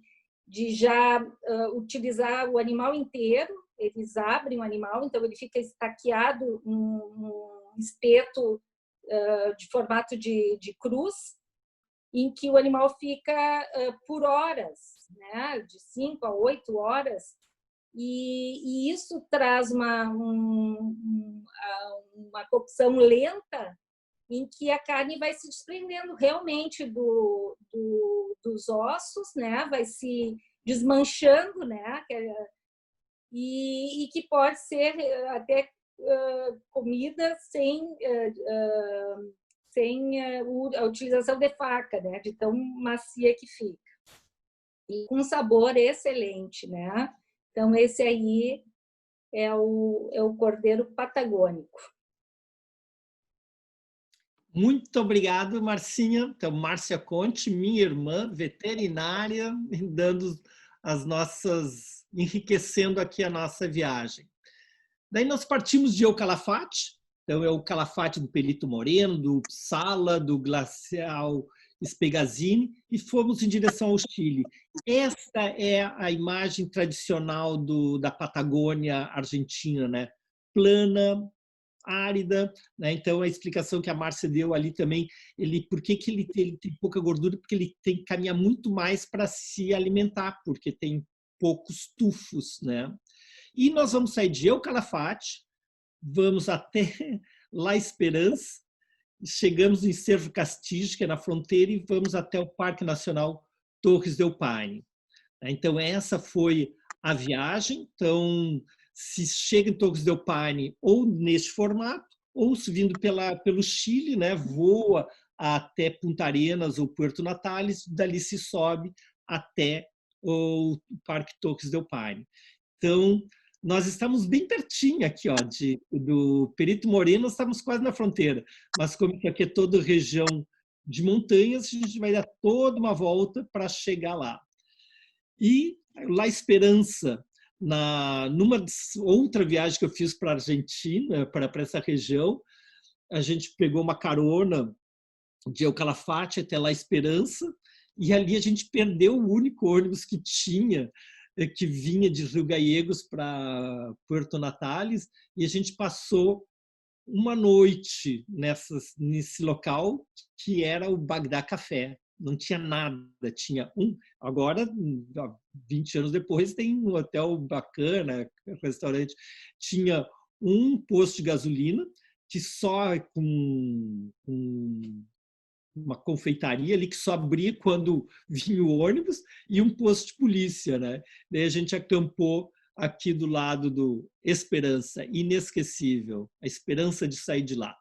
já utilizar o animal inteiro. Eles abrem o animal, então ele fica estaqueado num espeto de formato de cruz, em que o animal fica por horas, né? De 5 a 8 horas, e isso traz uma cocção lenta, em que a carne vai se desprendendo realmente dos ossos, né? Vai se desmanchando, né? E que pode ser até comida sem a utilização de faca, né? De tão macia que fica. E com sabor excelente, né? Então, esse aí é o cordeiro patagônico. Muito obrigado, Marcinha. Então, Márcia Conte, minha irmã, veterinária, dando enriquecendo aqui a nossa viagem. Daí nós partimos de El Calafate, então é o Calafate do Perito Moreno, do Sala, do Glacial Spegazini, e fomos em direção ao Chile. Esta é a imagem tradicional da Patagônia argentina, né? Plana, árida, né? Então a explicação que a Márcia deu ali também, por que ele tem pouca gordura? Porque ele tem que caminhar muito mais para se alimentar, porque tem poucos tufos, né? E nós vamos sair de El Calafate, vamos até La Esperança, chegamos em Cerro Castillo, que é na fronteira, e vamos até o Parque Nacional Torres del Paine. Então essa foi a viagem. Então se chega em Torres del Paine ou neste formato, ou se vindo pelo Chile, né, voa até Punta Arenas ou Puerto Natales, dali se sobe até o Parque Torres del Paine. Então, nós estamos bem pertinho aqui, ó, do Perito Moreno, nós estamos quase na fronteira, mas como aqui é toda região de montanhas, a gente vai dar toda uma volta para chegar lá. E La Esperança, numa outra viagem que eu fiz para a Argentina, para essa região, a gente pegou uma carona de El Calafate até La Esperança, e ali a gente perdeu o único ônibus que tinha, que vinha de Rio Gallegos para Puerto Natales, e a gente passou uma noite nesse local, que era o Bagdá Café. Não tinha nada, tinha agora, 20 anos depois, tem um hotel bacana, restaurante, tinha um posto de gasolina, que só com uma confeitaria ali, que só abria quando vinha o ônibus, e um posto de polícia, né? Daí a gente acampou aqui do lado do Esperança, inesquecível, a esperança de sair de lá.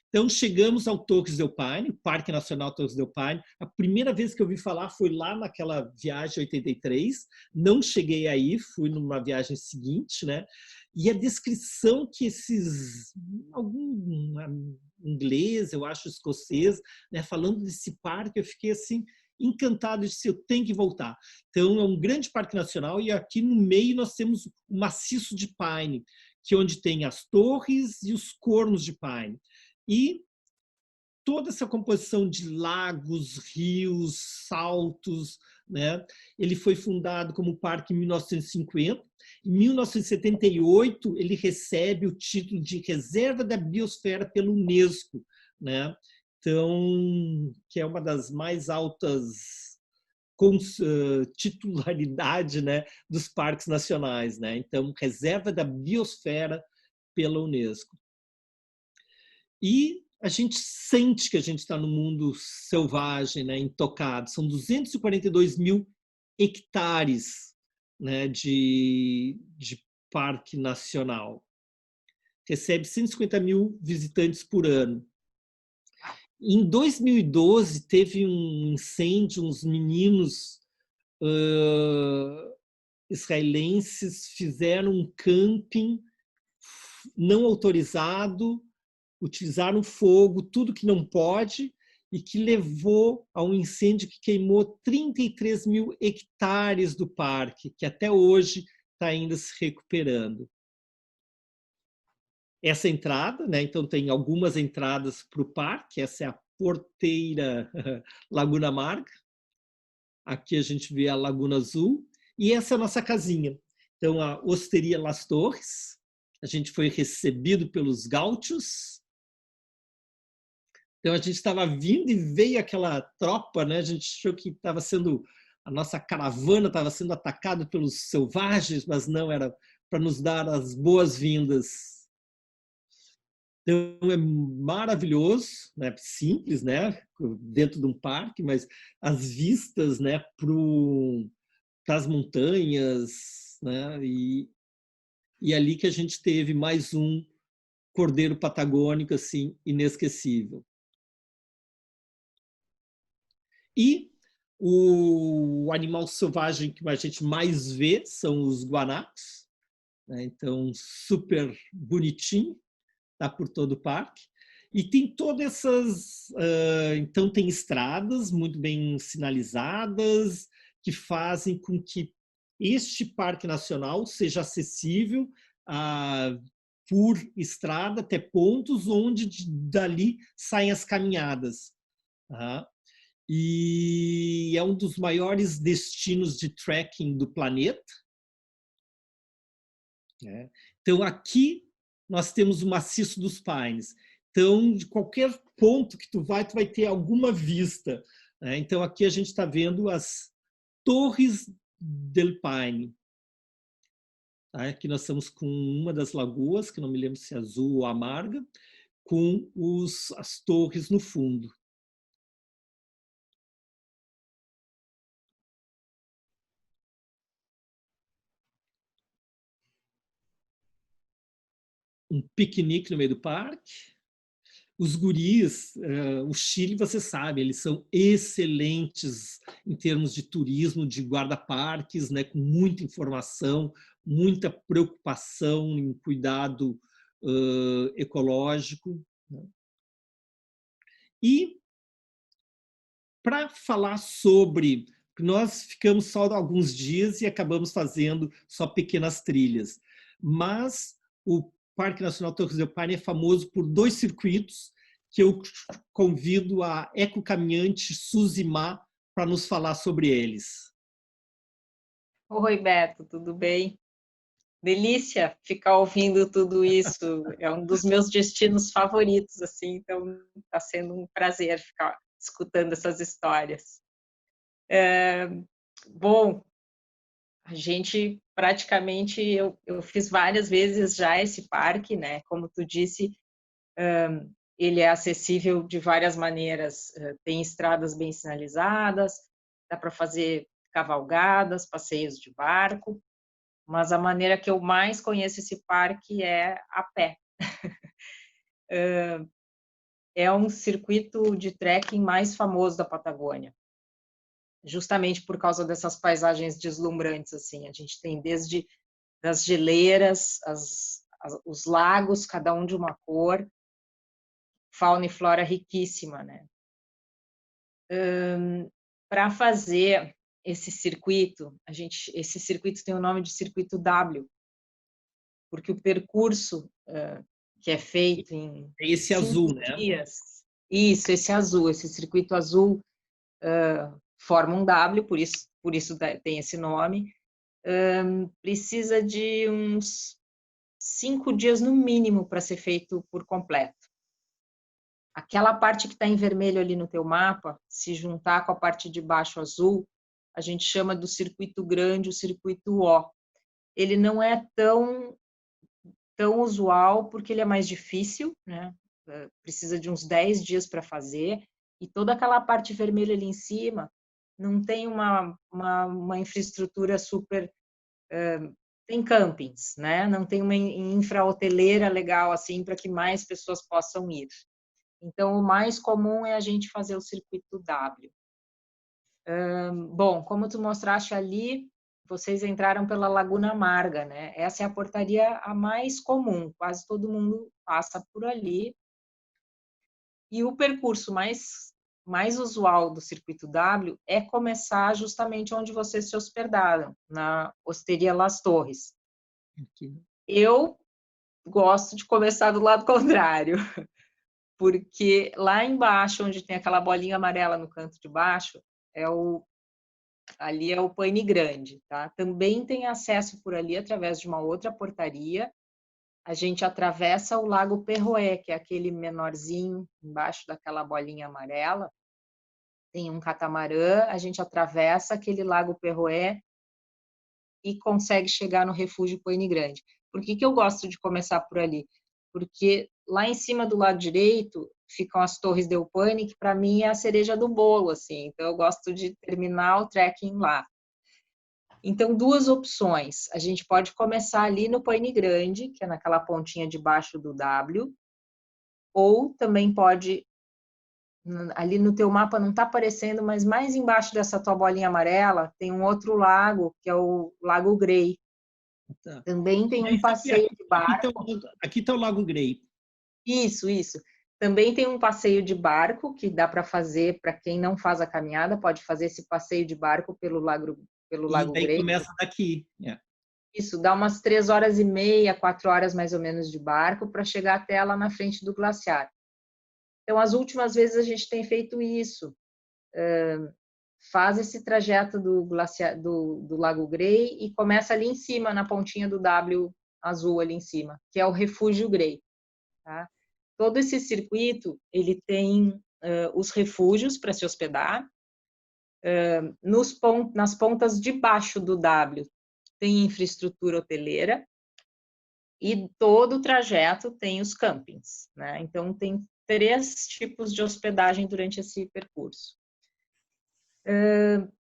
Então, chegamos ao Torres del Paine, Parque Nacional Torres del Paine. A primeira vez que eu ouvi falar foi lá naquela viagem 83. Não cheguei aí, fui numa viagem seguinte, né? E a descrição que algum inglês, eu acho escocês, né, falando desse parque, eu fiquei assim encantado, de eu tenho que voltar. Então, é um grande parque nacional, e aqui no meio nós temos o maciço de Paine, que é onde tem as torres e os cornos de Paine. E toda essa composição de lagos, rios, saltos, né? Ele foi fundado como parque em 1950. Em 1978, ele recebe o título de Reserva da Biosfera pela Unesco, né? Então, que é uma das mais altas titularidade, né, dos parques nacionais, né? Então, Reserva da Biosfera pela Unesco. E a gente sente que a gente está no mundo selvagem, né, intocado. São 242 mil hectares, né, de parque nacional. Recebe 150 mil visitantes por ano. Em 2012, teve um incêndio, uns meninos israelenses fizeram um camping não autorizado, utilizaram fogo, tudo que não pode, e que levou a um incêndio que queimou 33 mil hectares do parque, que até hoje está ainda se recuperando. Essa entrada, né? Então tem algumas entradas para o parque, essa é a porteira Laguna Amarga, aqui a gente vê a Laguna Azul, e essa é a nossa casinha. Então a Osteria Las Torres, a gente foi recebido pelos gaúchos. Então a gente estava vindo e veio aquela tropa, né? A gente achou que estava sendo, a nossa caravana estava sendo atacada pelos selvagens, mas não, era para nos dar as boas-vindas. Então é maravilhoso, né? Simples, né? Dentro de um parque, mas as vistas, né? Para as montanhas, né? E ali que a gente teve mais um cordeiro patagônico assim inesquecível. E o animal selvagem que a gente mais vê são os guanacos, né? Então super bonitinho. Tá por todo o parque. E tem todas essas... então, tem estradas muito bem sinalizadas que fazem com que este parque nacional seja acessível por estrada até pontos onde dali saem as caminhadas. Tá? e é um dos maiores destinos de trekking do planeta. Então, aqui nós temos o Maciço dos Pines. Então, de qualquer ponto que tu vai ter alguma vista. Então, aqui a gente está vendo as Torres del Paine. Aqui nós estamos com uma das lagoas, que não me lembro se é azul ou amarga, com as torres no fundo. Um piquenique no meio do parque. Os guris, o Chile, você sabe, eles são excelentes em termos de turismo, de guarda-parques, né, com muita informação, muita preocupação em cuidado ecológico. Né? E para falar sobre, nós ficamos só alguns dias e acabamos fazendo só pequenas trilhas, mas o Parque Nacional Torres del Paine é famoso por 2 circuitos que eu convido a ecocaminhante Suzy Ma para nos falar sobre eles. Oi, Beto, tudo bem? Delícia ficar ouvindo tudo isso. É um dos meus destinos favoritos, assim, então está sendo um prazer ficar escutando essas histórias. Bom, a gente praticamente, eu fiz várias vezes já esse parque, né? Como tu disse, ele é acessível de várias maneiras. Tem estradas bem sinalizadas, dá para fazer cavalgadas, passeios de barco, mas a maneira que eu mais conheço esse parque é a pé. É um circuito de trekking mais famoso da Patagônia, justamente por causa dessas paisagens deslumbrantes, assim. A gente tem desde as geleiras, os lagos, cada um de uma cor, fauna e flora riquíssima, né? Para fazer esse circuito, esse circuito tem o nome de circuito W, porque o percurso que é feito em esse azul, né? dias, isso, esse azul, esse circuito azul forma um W, por isso tem esse nome. Precisa de uns 5 dias no mínimo para ser feito por completo. Aquela parte que está em vermelho ali no teu mapa, se juntar com a parte de baixo azul, a gente chama do circuito grande o circuito O. Ele não é tão usual porque ele é mais difícil, né? Precisa de uns 10 dias para fazer, e toda aquela parte vermelha ali em cima não tem uma infraestrutura super... tem campings, né? Não tem uma infra-hoteleira legal assim para que mais pessoas possam ir. Então, o mais comum é a gente fazer o circuito W. Bom, como tu mostraste ali, vocês entraram pela Laguna Amarga, né? Essa é a portaria a mais comum, quase todo mundo passa por ali. E o percurso mais usual do circuito W é começar justamente onde vocês se hospedaram, na Osteria Las Torres. Eu gosto de começar do lado contrário, porque lá embaixo, onde tem aquela bolinha amarela no canto de baixo, ali é o Paine Grande, tá? Também tem acesso por ali através de uma outra portaria. A gente atravessa o Lago Perroé, que é aquele menorzinho embaixo daquela bolinha amarela. Tem um catamarã, a gente atravessa aquele Lago Perroé e consegue chegar no refúgio Paine Grande. Por que eu gosto de começar por ali? Porque lá em cima do lado direito ficam as Torres del Paine, que para mim é a cereja do bolo, assim. Então eu gosto de terminar o trekking lá. Então, 2 opções. A gente pode começar ali no Paine Grande, que é naquela pontinha de baixo do W, ou também pode, ali no teu mapa não está aparecendo, mas mais embaixo dessa tua bolinha amarela tem um outro lago, que é o Lago Grey. Tá. Também tem um passeio de barco. Aqui está o Lago Grey. Isso. Também tem um passeio de barco que dá para fazer, para quem não faz a caminhada, pode fazer esse passeio de barco pelo Lago Grey. Começa daqui. Isso, dá umas 3 horas e meia, 4 horas mais ou menos de barco para chegar até lá na frente do glaciar. Então, as últimas vezes a gente tem feito isso. faz esse trajeto do Lago Grey e começa ali em cima, na pontinha do W azul ali em cima, que é o Refúgio Grey. Tá? Todo esse circuito, ele tem os refúgios para se hospedar. Nas pontas de baixo do W tem infraestrutura hoteleira e todo o trajeto tem os campings. Né? Então, tem 3 tipos de hospedagem durante esse percurso.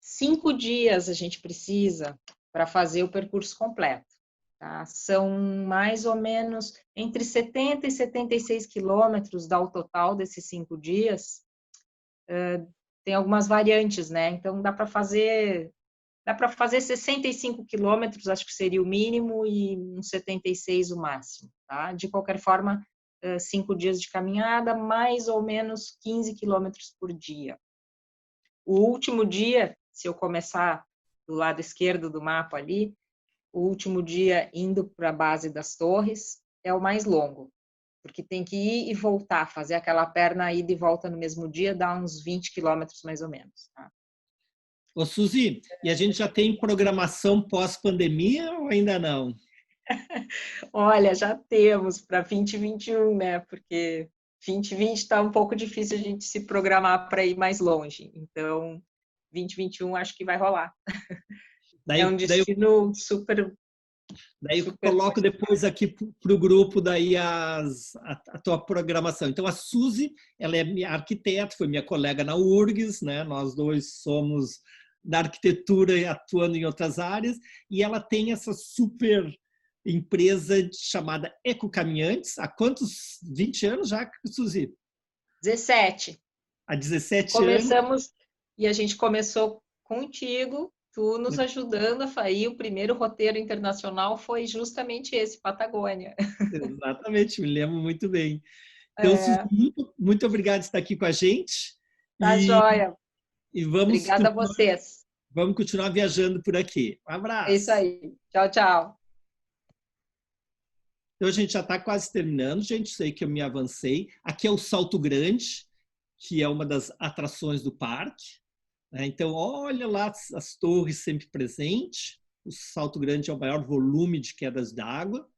5 dias a gente precisa para fazer o percurso completo. Tá? São mais ou menos entre 70 e 76 quilômetros dá o total desses 5 dias. Tem algumas variantes, né? Então dá para fazer 65 quilômetros, acho que seria o mínimo, e uns 76 o máximo. Tá? De qualquer forma, 5 dias de caminhada, mais ou menos 15 quilômetros por dia. O último dia, se eu começar do lado esquerdo do mapa ali, o último dia indo para a base das torres é o mais longo, porque tem que ir e voltar, fazer aquela perna ida e volta no mesmo dia, dá uns 20 quilômetros mais ou menos. Tá? Ô, Suzy, e a gente já tem programação pós-pandemia ou ainda não? Olha, já temos para 2021, né? Porque 2020 está um pouco difícil a gente se programar para ir mais longe. Então, 2021 acho que vai rolar. É um destino super... Daí eu coloco depois aqui para o grupo daí a tua programação. Então, a Suzy, ela é minha arquiteta, foi minha colega na URGS, né? Nós dois somos da arquitetura e atuando em outras áreas, e ela tem essa super empresa chamada Ecocaminhantes. Há quantos? 20 anos já, Suzy? 17. Há 17 anos. E a gente começou contigo, tu nos ajudando a fazer. O primeiro roteiro internacional foi justamente esse, Patagônia. Exatamente, me lembro muito bem. Então, Suzy, muito obrigado por estar aqui com a gente. Tá joia. E vamos Obrigada a vocês. Vamos continuar viajando por aqui. Um abraço. É isso aí. Tchau, tchau. Então, a gente já está quase terminando, gente. Sei que eu me avancei. Aqui é o Salto Grande, que é uma das atrações do parque. Então, olha lá as torres sempre presentes. O Salto Grande é o maior volume de quedas d'água.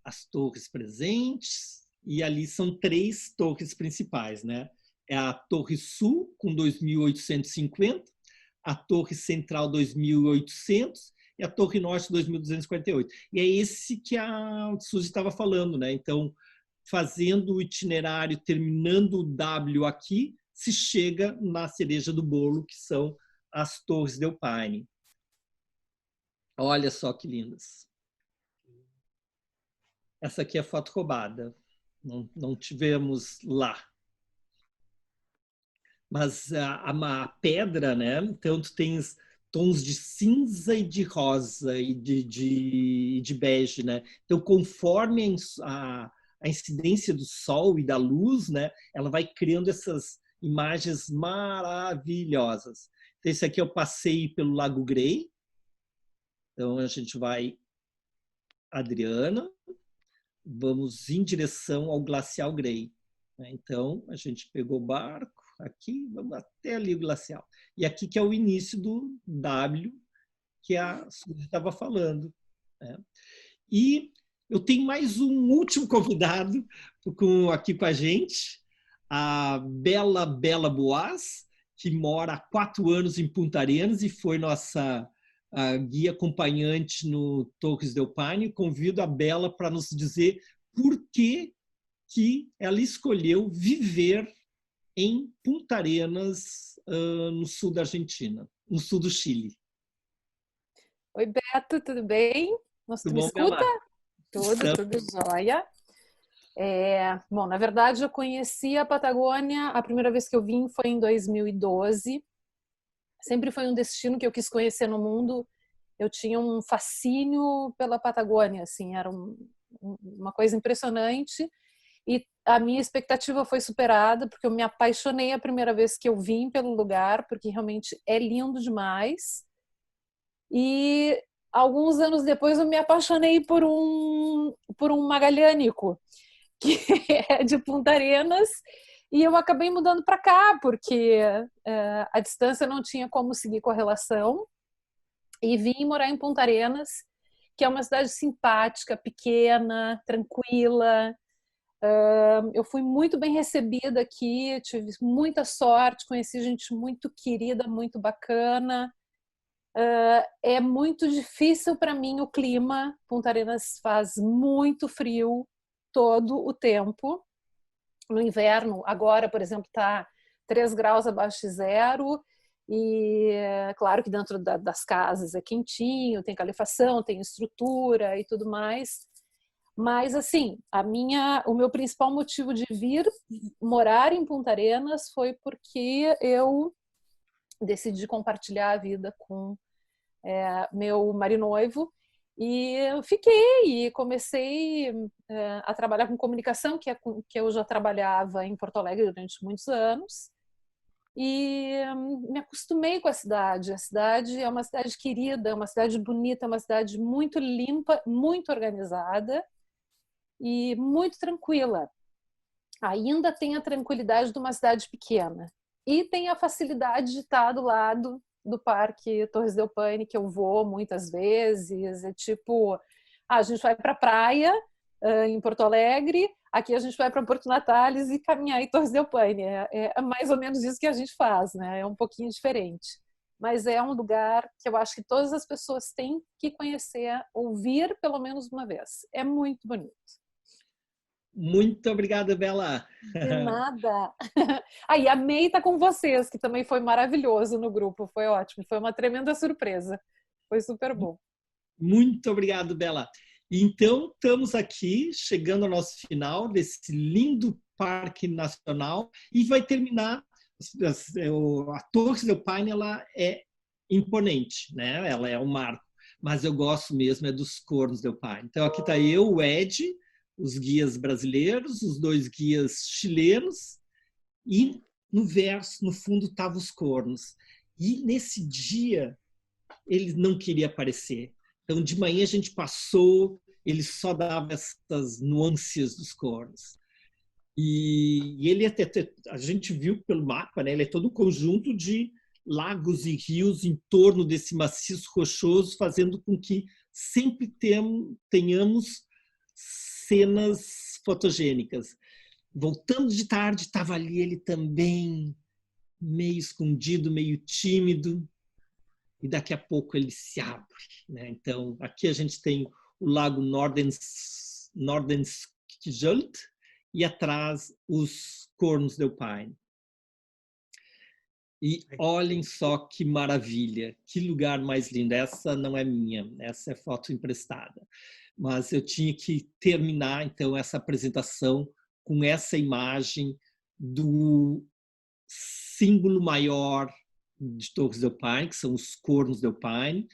As torres presentes. E ali são 3 torres principais, né? É a Torre Sul, com 2.850, a Torre Central, 2.800, e a Torre Norte, 2.248. E é esse que a Suzy estava falando, né? Então, fazendo o itinerário, terminando o W aqui, se chega na cereja do bolo, que são as Torres del Paine. Olha só que lindas. Essa aqui é foto roubada. Não tivemos lá. Mas a pedra, né? Então, tu tens tons de cinza e de rosa e de bege, né? Então, conforme a incidência do sol e da luz, né? Ela vai criando essas imagens maravilhosas. Então, esse aqui é o passeio pelo Lago Grey. Então, a gente vai, Adriana, vamos em direção ao Glacial Grey. Então, a gente pegou o barco, aqui, vamos até ali o glacial. E aqui que é o início do W, que a Suzy estava falando. Né? E eu tenho mais um último convidado aqui com a gente, a Bela Boas, que mora há 4 anos em Punta Arenas e foi nossa guia acompanhante no Torres del Paine. Convido a Bela para nos dizer por que ela escolheu viver em Punta Arenas, no sul da Argentina, no sul do Chile. Oi, Beto, tudo bem? Nossa, tu me escuta? Tudo jóia. Bom, na verdade, eu conheci a Patagônia, a primeira vez que eu vim foi em 2012. Sempre foi um destino que eu quis conhecer no mundo. Eu tinha um fascínio pela Patagônia, assim, era uma coisa impressionante. E a minha expectativa foi superada, porque eu me apaixonei a primeira vez que eu vim pelo lugar, porque realmente é lindo demais. E alguns anos depois eu me apaixonei por um magalhânico, que é de Punta Arenas, E eu acabei mudando para cá, porque a distância não tinha como seguir correlação. E vim morar em Punta Arenas, que é uma cidade simpática, pequena, tranquila. Eu fui muito bem recebida aqui, tive muita sorte, conheci gente muito querida, muito bacana. É muito difícil para mim o clima. Punta Arenas faz muito frio todo o tempo. No inverno, agora, por exemplo, está 3 graus abaixo de zero. E claro que dentro das casas é quentinho, tem calefação, tem estrutura e tudo mais. Mas assim, o meu principal motivo de vir morar em Punta Arenas foi porque eu decidi compartilhar a vida com meu marido-noivo e eu fiquei e comecei a trabalhar com comunicação, que eu já trabalhava em Porto Alegre durante muitos anos. E me acostumei com a cidade. A cidade é uma cidade querida, é uma cidade bonita, é uma cidade muito limpa, muito organizada e muito tranquila. Ainda tem a tranquilidade de uma cidade pequena. E tem a facilidade de estar do lado do Parque Torres del Paine, que eu vou muitas vezes. É tipo, a gente vai para a praia em Porto Alegre, aqui a gente vai para Porto Natales e caminhar em Torres del Paine. É mais ou menos isso que a gente faz, né? É um pouquinho diferente. Mas é um lugar que eu acho que todas as pessoas têm que conhecer, ouvir pelo menos uma vez. É muito bonito. Muito obrigada, Bela. De nada. Aí a May está com vocês, que também foi maravilhoso no grupo. Foi ótimo. Foi uma tremenda surpresa. Foi super bom. Muito obrigado, Bela. Então, estamos aqui, chegando ao nosso final desse lindo Parque Nacional e vai terminar. A Torres del Paine, ela é imponente, né? Ela é um marco, mas eu gosto mesmo dos Cornos del Paine. Então, aqui está eu, o Ed, os guias brasileiros, os 2 guias chilenos e no verso, no fundo, estavam os cornos. E nesse dia, ele não queria aparecer. Então, de manhã a gente passou, ele só dava essas nuances dos cornos. E ele a gente viu pelo mapa, né? Ele é todo um conjunto de lagos e rios em torno desse maciço rochoso, fazendo com que sempre tenhamos cenas fotogênicas. Voltando de tarde, estava ali ele também, meio escondido, meio tímido. E daqui a pouco ele se abre, né? Então, aqui a gente tem o lago Nordenskjöld e atrás os Cornos del Paine. E olhem só que maravilha, que lugar mais lindo. Essa não é minha, essa é foto emprestada. Mas eu tinha que terminar, então, essa apresentação com essa imagem do símbolo maior de Torres del Paine, que são os Cornos del Paine,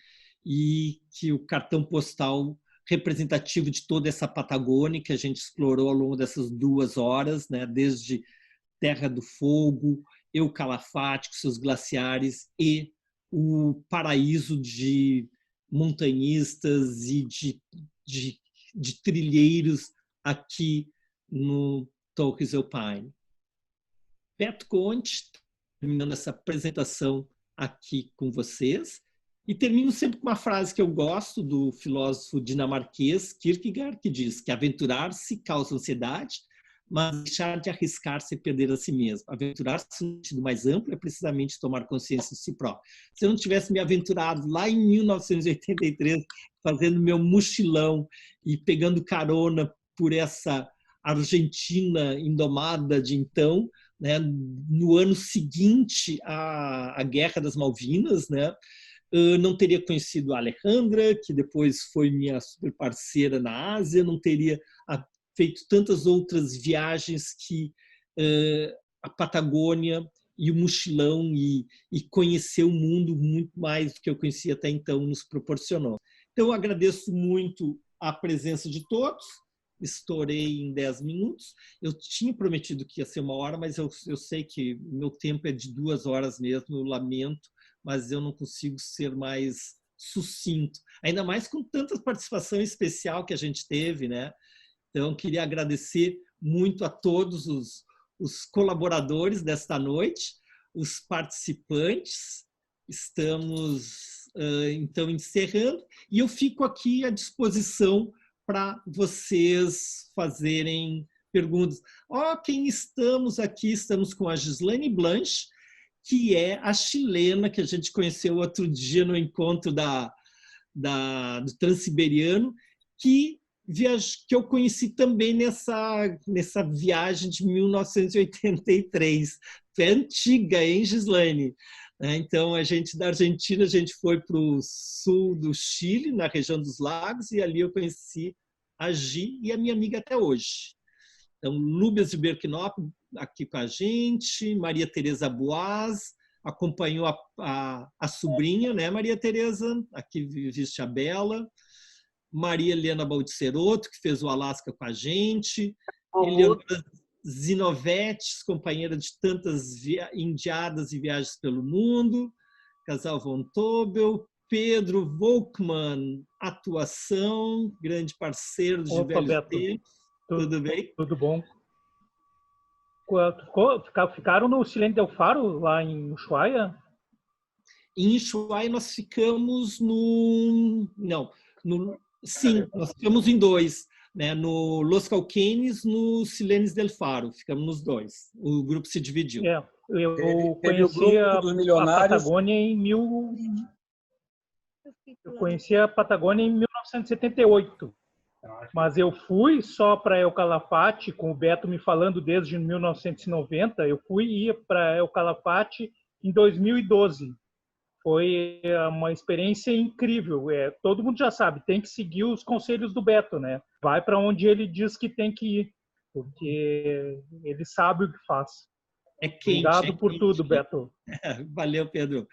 e que o cartão postal representativo de toda essa Patagônia que a gente explorou ao longo dessas 2 horas, né? Desde Terra do Fogo, Eucalafate, com seus glaciares, e o paraíso de montanhistas e de trilheiros aqui no Torres del Paine. Beto Conte, terminando essa apresentação aqui com vocês. E termino sempre com uma frase que eu gosto do filósofo dinamarquês Kierkegaard, que diz que aventurar-se causa ansiedade, mas deixar de arriscar-se é perder a si mesmo. Aventurar-se no sentido mais amplo é precisamente tomar consciência de si próprio. Se eu não tivesse me aventurado lá em 1983, fazendo meu mochilão e pegando carona por essa Argentina indomada de então, né, no ano seguinte à Guerra das Malvinas, né, não teria conhecido a Alejandra, que depois foi minha super parceira na Ásia, não teria feito tantas outras viagens que a Patagônia e o mochilão e conhecer o mundo muito mais do que eu conhecia até então nos proporcionou. Então, eu agradeço muito a presença de todos. Estourei em 10 minutos. Eu tinha prometido que ia ser 1 hora, mas eu sei que meu tempo é de 2 horas mesmo, eu lamento, mas eu não consigo ser mais sucinto. Ainda mais com tanta participação especial que a gente teve, né? Então, queria agradecer muito a todos os colaboradores desta noite, os participantes. Estamos, então, encerrando. E eu fico aqui à disposição para vocês fazerem perguntas. Quem estamos aqui? Estamos com a Gislaine Blanche, que é a chilena que a gente conheceu outro dia no encontro do Transiberiano, que eu conheci também nessa viagem de 1983. É antiga, hein, Gislaine? Então, da Argentina, a gente foi para o sul do Chile, na região dos lagos, e ali eu conheci a Gi e a minha amiga até hoje. Então, Lúbias de Berquinop aqui com a gente, Maria Tereza Boaz, acompanhou a sobrinha, né, Maria Tereza? Aqui viste a Bela. Maria Helena Baldiceroto, que fez o Alasca com a gente. Eleonora Zinovetes, companheira de tantas indiadas e viagens pelo mundo. Casal Von Tobel. Pedro Volkmann, atuação, grande parceiro de velhos tempos. Tudo bem? Tudo bom. Ficaram no Silêncio del Faro, lá em Ushuaia? Em Ushuaia nós ficamos sim, nós ficamos em 2, né? No Los Cauquenes, no Silêncio del Faro, ficamos nos 2. O grupo se dividiu. Eu conheci a Patagônia Eu conheci a Patagônia em 1978. Mas eu fui só para El Calafate, com o Beto me falando desde 1990, eu ia para El Calafate em 2012. Foi uma experiência incrível. Todo mundo já sabe, tem que seguir os conselhos do Beto, né? Vai para onde ele diz que tem que ir, porque ele sabe o que faz. É quente. Obrigado por tudo, Beto. Valeu, Pedro.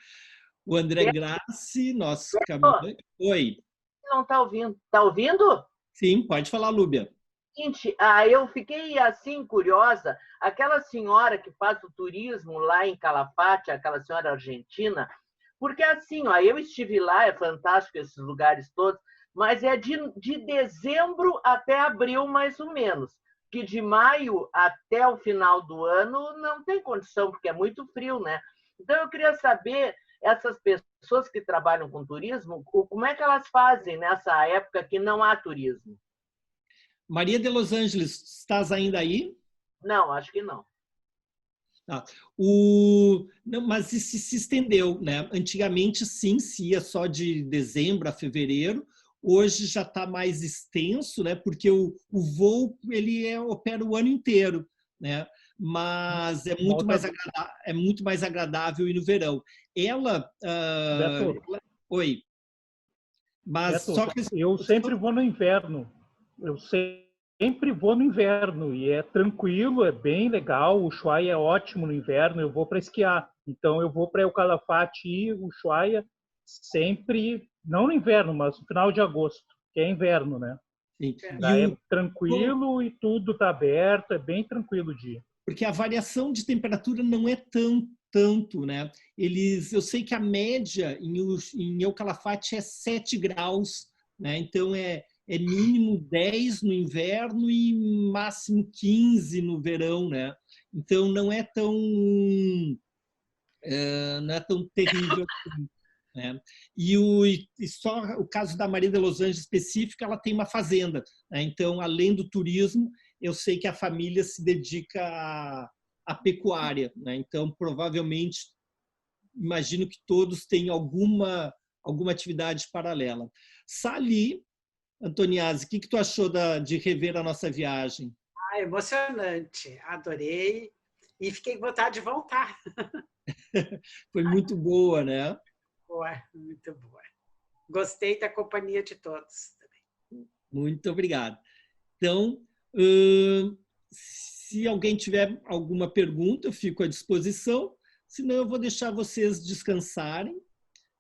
O André Grassi, nosso caminhante. Oi. Não está ouvindo. Está ouvindo? Sim, pode falar, Lúbia. Seguinte, eu fiquei assim curiosa. Aquela senhora que faz o turismo lá em Calafate, aquela senhora argentina, porque assim, eu estive lá, é fantástico esses lugares todos, mas é de dezembro até abril, mais ou menos. Que de maio até o final do ano não tem condição, porque é muito frio, né? Então eu queria saber, essas pessoas que trabalham com turismo, como é que elas fazem nessa época que não há turismo? Maria de Los Angeles, estás ainda aí? Não, acho que não. Tá. Não, mas isso se estendeu, né? Antigamente, sim, se ia só de dezembro a fevereiro. Hoje já está mais extenso, né? Porque o voo opera o ano inteiro, né? Mas é muito mais agradável ir no verão. Oi. Mas Beto, só que eu sempre vou no inverno. Sempre vou no inverno e é tranquilo, é bem legal. O Ushuaia é ótimo no inverno. Eu vou para esquiar, então eu vou para El Calafate e Ushuaia sempre, não no inverno, mas no final de agosto, que é inverno, né? Sim. É tranquilo e tudo está aberto, é bem tranquilo o dia. Porque a variação de temperatura não é tanto, né? Eu sei que a média em El Calafate é 7 graus, né? Então é mínimo 10 no inverno e máximo 15 no verão, né? Então não é tão terrível assim, né? E só o caso da Maria de Los Angeles específico, ela tem uma fazenda, né? Então, além do turismo, eu sei que a família se dedica à pecuária, né? Então, provavelmente, imagino que todos têm alguma atividade paralela. Sali, Antoniazzi, o que tu achou de rever a nossa viagem? Emocionante, adorei e fiquei com vontade de voltar. Foi muito boa, né? Muito boa. Gostei da companhia de todos também. Muito obrigado. Então, se alguém tiver alguma pergunta, eu fico à disposição. Senão, eu vou deixar vocês descansarem.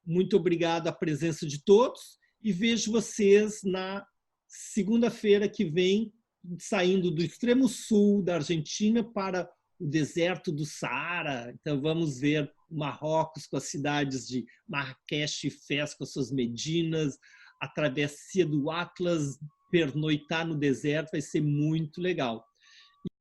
Muito obrigado à presença de todos e vejo vocês na segunda-feira que vem, saindo do extremo sul da Argentina para o deserto do Saara. Então, vamos ver Marrocos com as cidades de Marrakech e Fez com as suas medinas, a travessia do Atlas, pernoitar no deserto, vai ser muito legal.